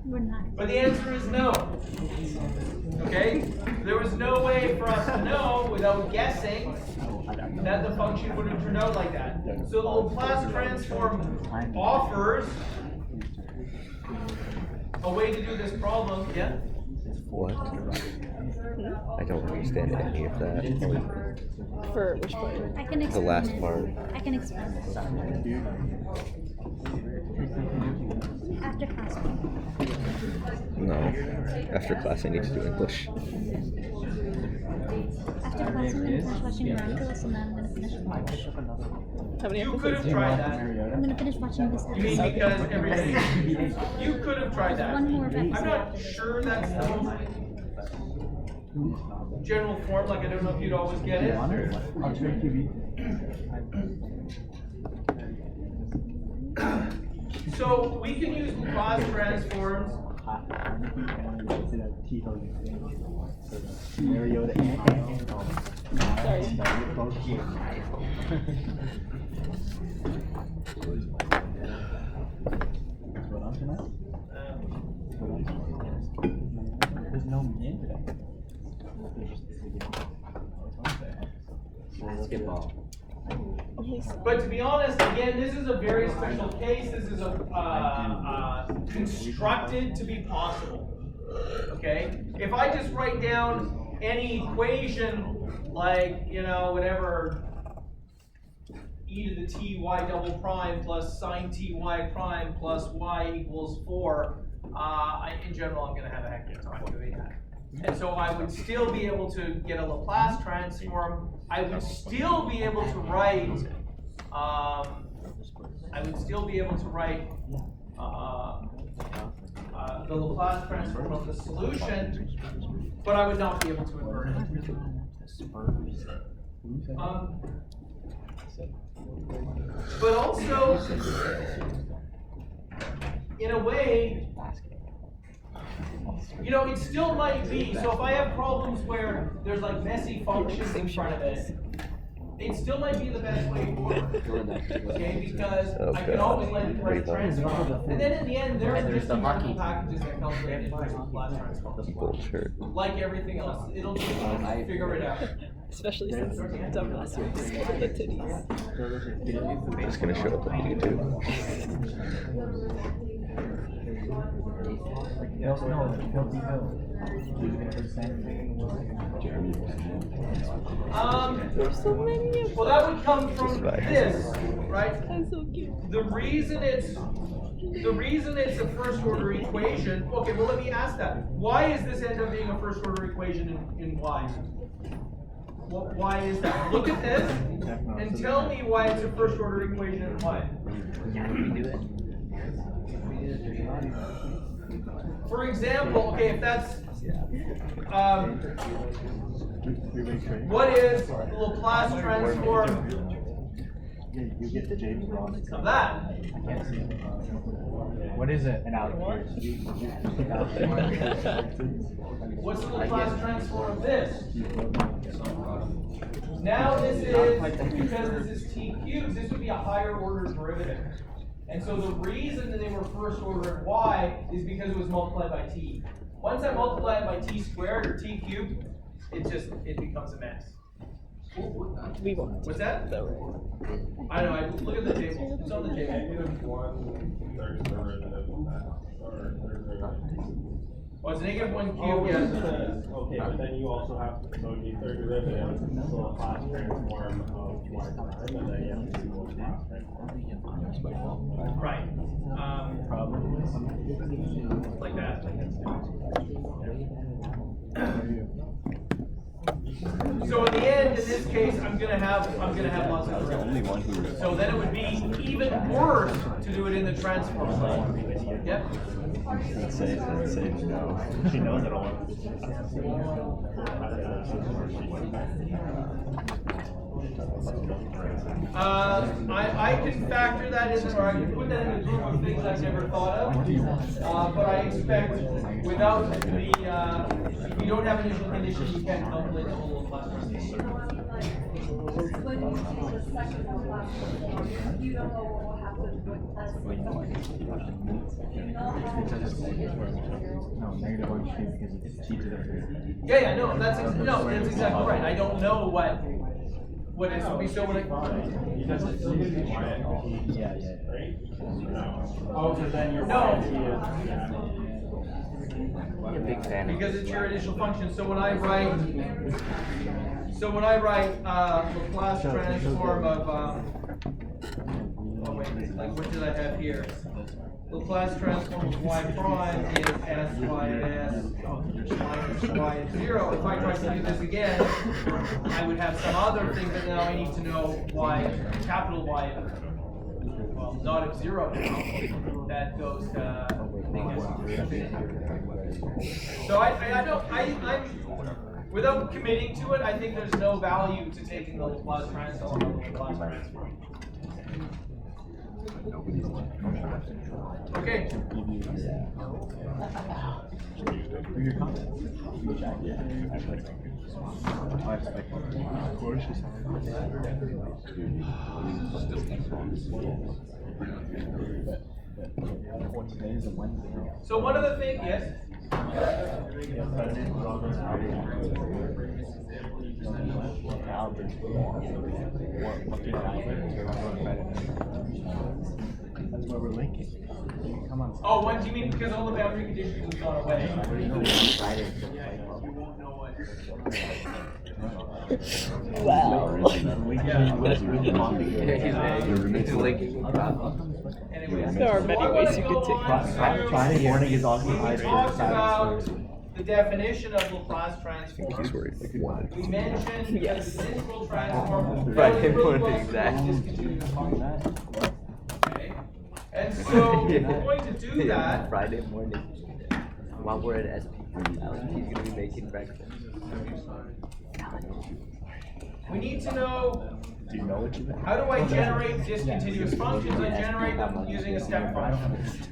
We're not. But the answer is no. Okay? There was no way for us to know without guessing that the function would have turned out like that. So the Laplace transform offers a way to do this problem. Yeah? What? I don't understand any of that. For which part? I can explain The last it. part. I can explain it. After class. No. After class, I need to do English. After class, I'm gonna finish watching Miraculous, and then I'm gonna finish watching. How many You could have episodes? tried that. I'm gonna finish watching this You mean episode. because everything? You could have tried that. One more episode I'm not after this. sure that's the general form. Like, I don't know if you'd always get it. So we can use Laplace transforms. There's no in today. Basketball. But to be honest, again, this is a very special case. This is constructed to be possible. Okay? If I just write down any equation like, you know, whatever, e to the t y double prime plus sine t y prime plus y equals 4, in general, I'm going to have a heck of a time doing that. And so I would still be able to get a Laplace transform. I would still be able to write. The Laplace transform of the solution, but I would not be able to invert it. But also, in a way, you know, it still might be, so if I have problems where there's like messy functions in front of it, it still might be the best way forward, okay, because I can always let it write transform. And then in the end, there are just numerical packages that calculate it as Laplace transform. Bullshit. Like everything else, it'll just figure it out. Especially since dumbass would discover the titties. It's gonna show up on YouTube. There's so many of Well, that would come from this, right? That's so cute. The reason it's a first order equation. Okay, well, let me ask that. Why is this end up being a first order equation in y? Why is that? Look at this and tell me why it's a first order equation in y. For example, okay, if that's what is the Laplace transform You get the James Ross. of that? I can't see it. What is it? An algebra. What's the Laplace transform of this? Now this is, because this is t cubed, this would be a higher order derivative. And so the reason that they were first order in y is because it was multiplied by t. Once I multiply it by t squared or t cubed, it becomes a mess. We won't. What's that? I know. Look at the table. It's on the table. Oh, it's negative 1 cubed. Yes. Okay, but then you also have to, so the third derivative is still a Laplace transform of y prime, and then you have to do Laplace transform. Right. Like that. So in the end, in this case, I'm gonna have lots of derivatives. So then it would be even worse to do it in the transform. Yep. Let's say no. She knows I don't want I can factor that in, or I can put that in a group of things I've never thought of. But I expect without the, if you don't have initial condition, you can't calculate the whole Laplace transform. You don't know what will happen with Yeah, no, that's exactly right. I don't know what is so what it. Oh, so then your No. big fan. Because it's your initial function. So when I write Laplace transform of oh wait, like what did I have here? Laplace transform of y prime is s y s minus y is 0. If I tried to do this again, I would have some other thing, but now I need to know y, capital Y, well, not of 0 now. That goes to so I'm without committing to it, I think there's no value to taking the Laplace transform of the Laplace transform. Okay. So one of the things, yes? That's where we're linking. Come on. Oh, what do you mean? Because all the boundary conditions have gone away. You won't know what. Wow. Anyways, There are many ways you could take Friday morning is occupied. talks about the definition of Laplace transform. He's worried about We mentioned Yes. the integral transform. Friday morning, Really exactly. discontinuous function. Okay. And so if we're going to do that, Friday morning. While we're at SP, Alex, he's gonna be making breakfast. we need to know Do you know what you meant? how do I generate discontinuous functions? I generate them using a step function.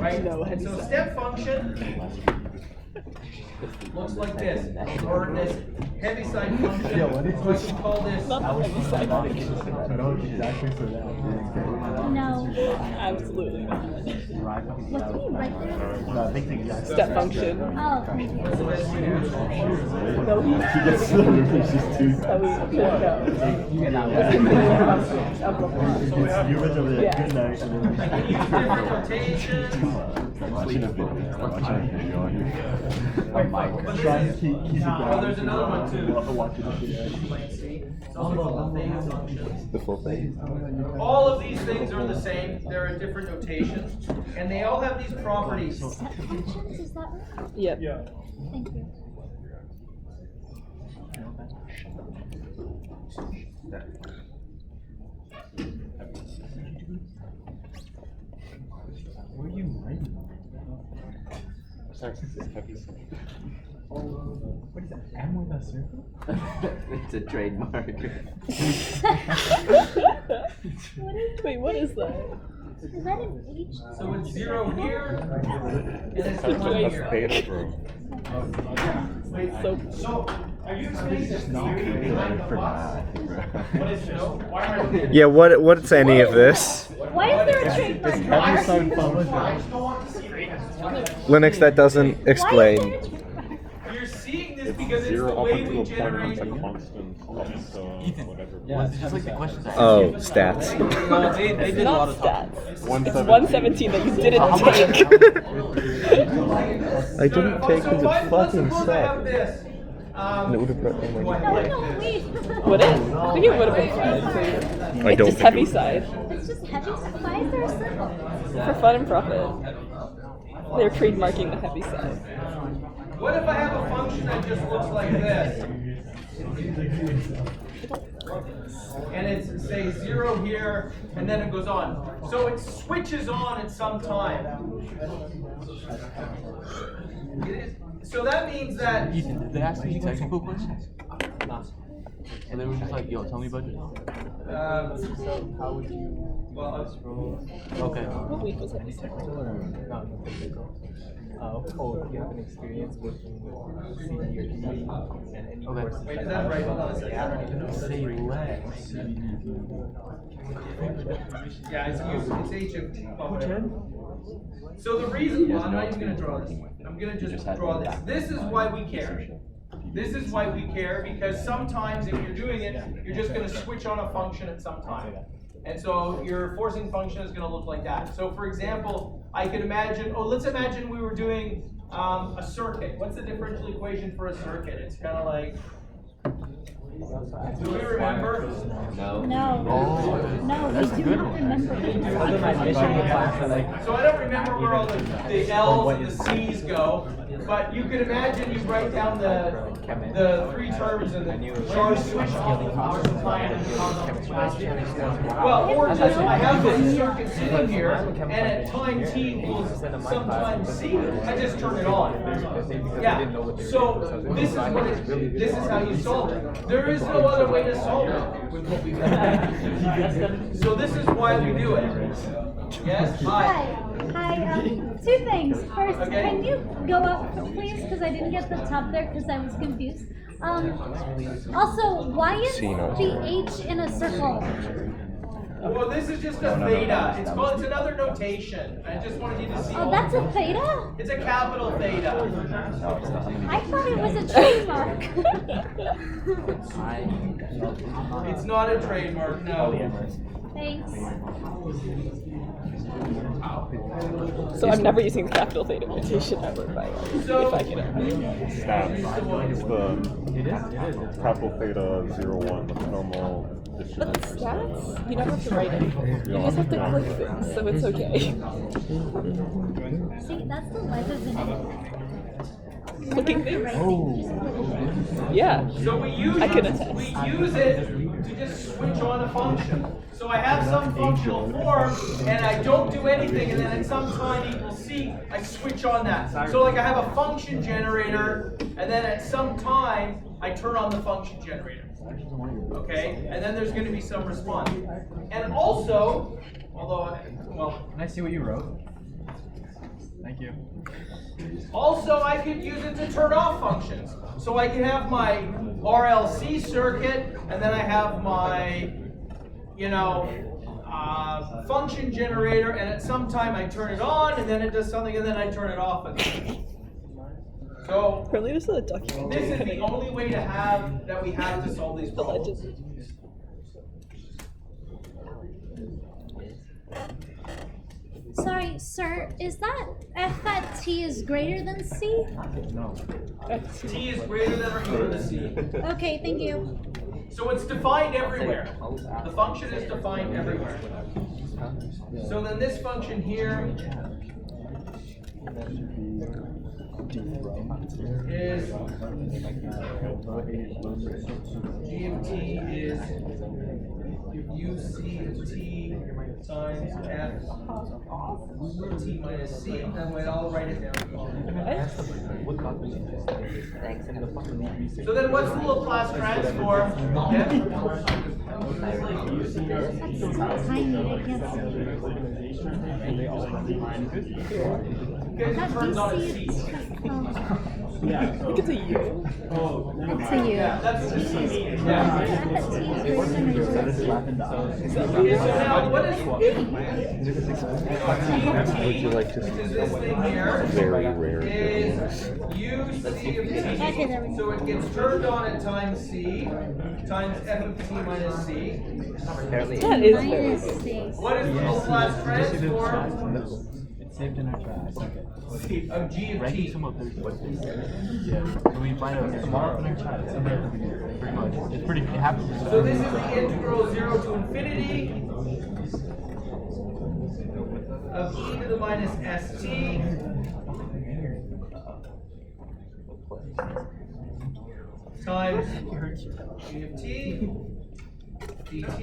Right? And so step function looks like this, or this heaviside function. So I can call this. Not the heavy side. No, exactly for that. No. Absolutely not. What do you mean right there? No, I think the exact Step function. Oh, thank you. No, He gets to the roof, he's just too. So we should go. You went over there, good night, and I can use different rotations. Watching a video on you. But this try is, to keep it down. oh, there's another one too. Watch it. It's also called theta functions. the full thing. All of these things are the same. There are different notations, and they all have these properties. Step functions, is that right? Yep. Thank you. Where are you writing? Sorry, What is that? M with a circle? It's a trademark. Wait, what is that? Is that an H? So it's 0 here, and it's That's 1 a here. theta, bro. Wait, So so are you explaining this theory? What is no? Why am I looking at Yeah, what's any of this? Why is there a trademark? Heavy side function. I just don't want to see it. Linux, that doesn't explain. You're seeing this because it's the Zero up way until we a point and generate. it's a constant up to whatever. Yeah, it's just like the questions. Oh, stats. No, they did a lot of stats. It's 117. 117 that you didn't take. I didn't take So because if I, it let's fucking suppose I have sucked. this. And it would have brought me No, my no, wait. Would it? I think it would have been fun. I It's don't just think heavy it would. side. It's just heavy. Why is there a circle? For fun and profit. They're trademarking the heavy side. What if I have a function that just looks like this? And it's, say, 0 here, and then it goes on. So it switches on at some time. So that means that... Ethan, did they ask you technical questions? And they were just like, yo, tell me about it. So how would you well, this role? Okay. What week was it? Technical or not technical? If you have an experience working with CD or DE and any Okay. courses Wait, is that right? Hold on a second. Say less. Yeah, it's HFT. So the reason, well, I'm not even going to draw this. I'm going to just draw this. This is why we care. This is why we care, because sometimes if you're doing it, you're just going to switch on a function at some time. And so your forcing function is going to look like that. So for example, I could imagine, let's imagine we were doing a circuit. What's the differential equation for a circuit? It's kind of like, do we remember? No. No, we do not remember. So I don't remember where all the L's and the C's go, but you could imagine you write down the 3 terms and the charge switch off the power supply and the constant capacitor. Well, or just I have this circuit sitting here, and at time t equals some time c, I just turn it on. Yeah. So this is how you solve it. There is no other way to solve it with what we've done. So this is why we do it. Yes? Hi. Hi, 2 things. First, Okay. can you go up, please? Because I didn't get the top there because I was confused. Also, why is the H in a circle? Well, this is just a theta. It's another notation. I just wanted you to see. Oh, that's a theta? It's a capital theta. I thought it was a trademark. It's not a trademark, no. Thanks. So I'm never using the capital theta notation ever, by the way, So- if I can. Stats. It's the capital theta 01, the normal But distribution. stats, you never have to write it. You just have to click things, so it's okay. See, that's the life of an idiot. Clicking things. Yeah. So we use I can it to just switch on a function. So I have some functional form, and I don't do anything, and then at some time equals c, I switch on that. So like I have a function generator, and then at some time, I turn on the function generator. Okay? And then there's going to be some response. And also, Can I see what you wrote? Thank you. also I could use it to turn off functions. So I can have my RLC circuit, and then I have my, function generator, and at some time I turn it on, and then it does something, and then I turn it off again. So Apparently this is a document. this is the only way that we have to solve these The problems. legend. Sorry, sir, is that f at t is greater than c? No. T is greater than or equal to c. Okay, thank you. So it's defined everywhere. The function is defined everywhere. So then this function here is g of t is u c of t times f t minus c. That way I'll write it down. So then what's the Laplace transform? Yeah? tiny, I can't see. Because it turns on its C. I think it's a U. It's a U. Yeah, that's what the C means. I thought T is greater than a U. Okay, so now what is Would you like to is see this thing here? very rare Is things? U C of T. Okay, there we go. So it gets turned on at time C times f of T minus C. That is very Minus good. C. What is the Laplace transform It's saved in our trash. of G of T? Some of those questions. Yeah. So we find out tomorrow in our chat. It's somewhere at the beginning. Pretty much. It's pretty. It happens. So this is the integral 0 to infinity of e to the minus st times G of T dt,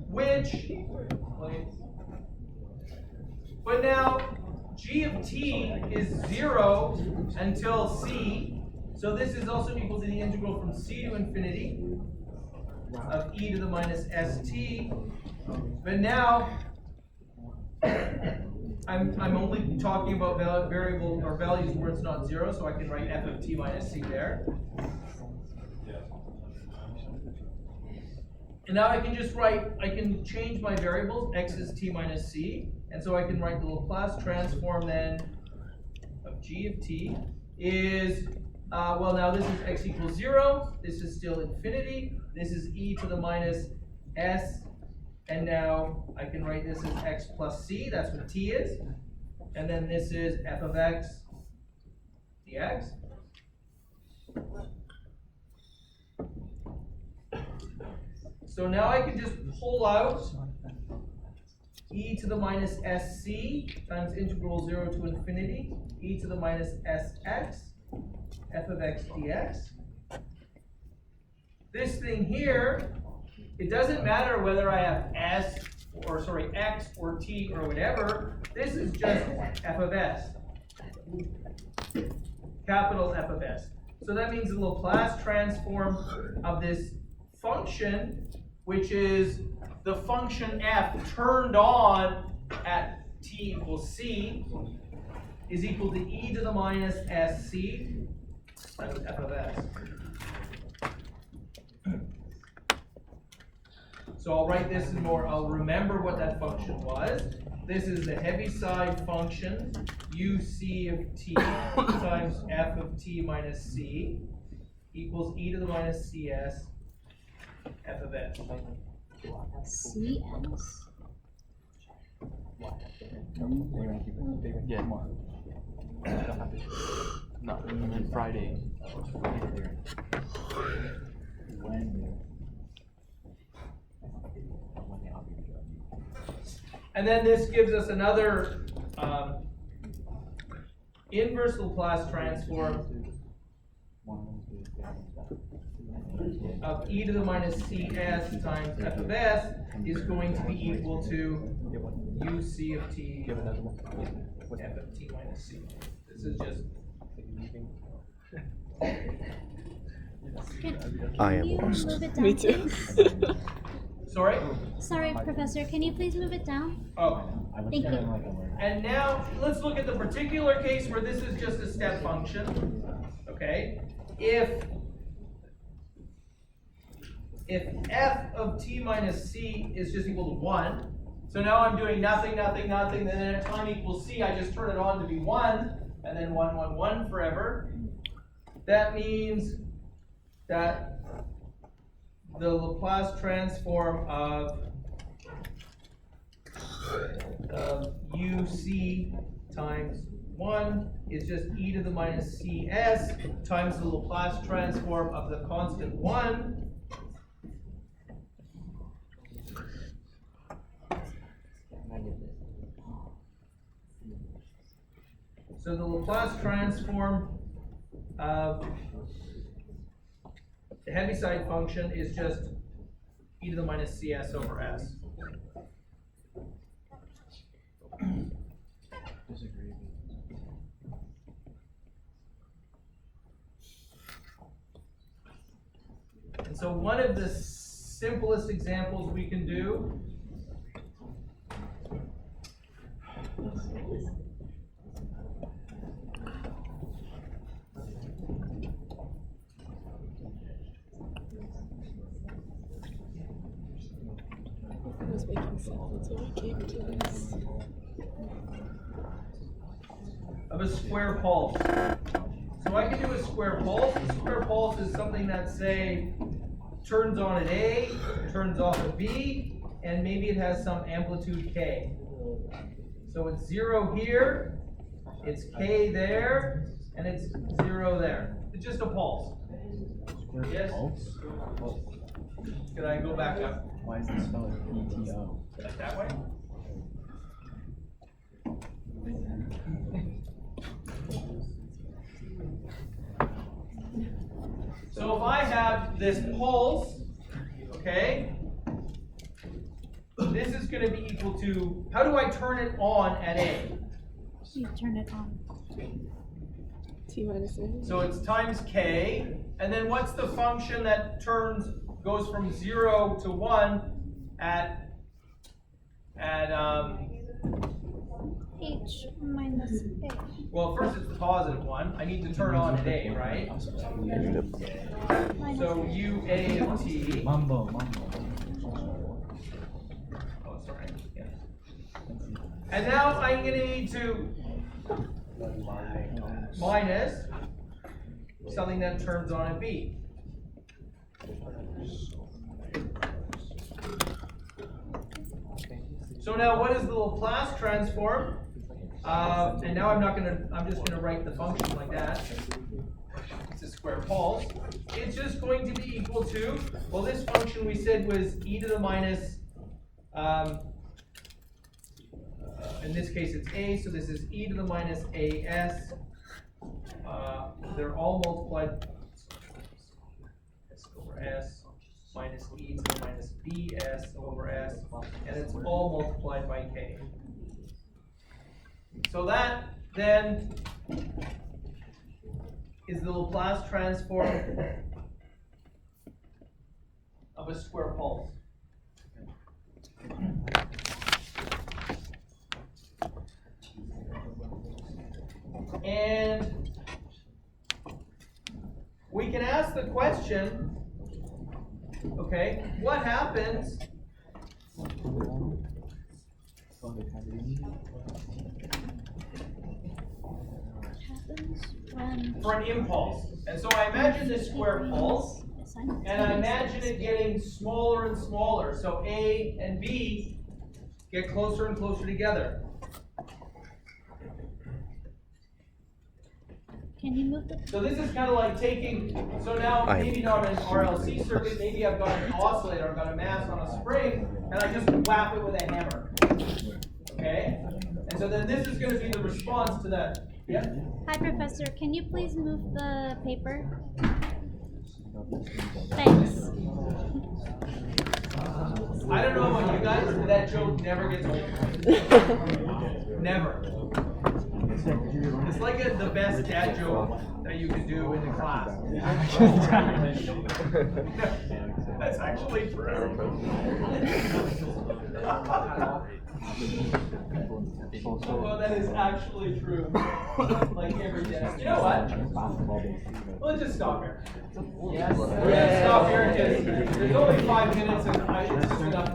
which, but now G of T is 0 until C, so this is also equal to the integral from C to infinity of e to the minus st, but now I'm only talking about variable or values where it's not 0, so I can write f of t minus c there. And now I can just write, I can change my variables, x is t minus c, and so I can write the Laplace transform then of g of t is, well now this is x equals 0, this is still infinity, this is e to the minus s, and now I can write this as x plus c, that's what t is, and then this is f of x dx. So now I can just pull out e to the minus sc times integral 0 to infinity, e to the minus sx, f of x dx. This thing here, it doesn't matter whether I have s, or sorry, x or t or whatever, this is just f of s, capital F of s. So that means the Laplace transform of this function, which is the function f turned on at t equals c, is equal to e to the minus sc times f of s. So I'll write this in more, I'll remember what that function was. This is the Heaviside function, uc of t times f of t minus c equals e to the minus cs f of s. CS? Yeah. No, and then Friday. And then this gives us another inverse Laplace transform of e to the minus cs times f of s is going to be equal to uc of t f of t minus c. This is just I am Can you lost. move it down, Me too. please? sorry? Sorry, Professor, can you please move it down? Oh. Thank you. And now let's look at the particular case where this is just a step function. Okay? If f of t minus c is just equal to 1, so now I'm doing nothing, nothing, nothing, then at time equals c, I just turn it on to be 1, and then 1, 1, 1 forever. That means that the Laplace transform of uc times 1 is just e to the minus cs times the Laplace transform of the constant 1. So the Laplace transform of the Heaviside function is just e to the minus cs over s. And so one of the simplest examples we can do. It was making sense until we came to this. Of a square pulse. So I can do a square pulse. A square pulse is something that, say, turns on at A, turns off at B, and maybe it has some amplitude K. So it's 0 here, it's K there, and it's 0 there. It's just a pulse. Yes? Can I go back up? Why is it spelled PTO? Like that way? So if I have this pulse, okay, this is going to be equal to, how do I turn it on at A? You turn it on. T minus A. So it's times K, and then what's the function that goes from 0 to 1 at H minus A. well, first it's the positive one. I need to turn on at A, right? So UA of T. Mambo. Oh, sorry. Yeah. And now I'm going to need to minus something that turns on at B. So now what is the Laplace transform? And now I'm just gonna write the function like that. It's a square pulse. It's just going to be equal to, well, this function we said was e to the minus, in this case it's a, so this is e to the minus as. They're all multiplied, s over s, minus e to the minus bs over s, and it's all multiplied by k. So that then is the Laplace transform of a square pulse. And we can ask the question, okay, what happens for an impulse? And so I imagine this square pulse, and I imagine it getting smaller and smaller. So A and B get closer and closer together. Can you move the... So this is kind of like taking, so now maybe not an RLC circuit, maybe I've got an oscillator, I've got a mass on a spring, and I just whap it with a hammer. Okay? And so then this is going to be the response to that. Yeah? Hi, Professor. Can you please move the paper? Thanks. I don't know about you guys, but that joke never gets old. Never. It's like the best dad joke that you can do in the class. That's actually true. Well, that is actually true. Like every day. You know what? Let's just stop here. Yes. We're gonna stop here because there's only 5 minutes and it's just enough.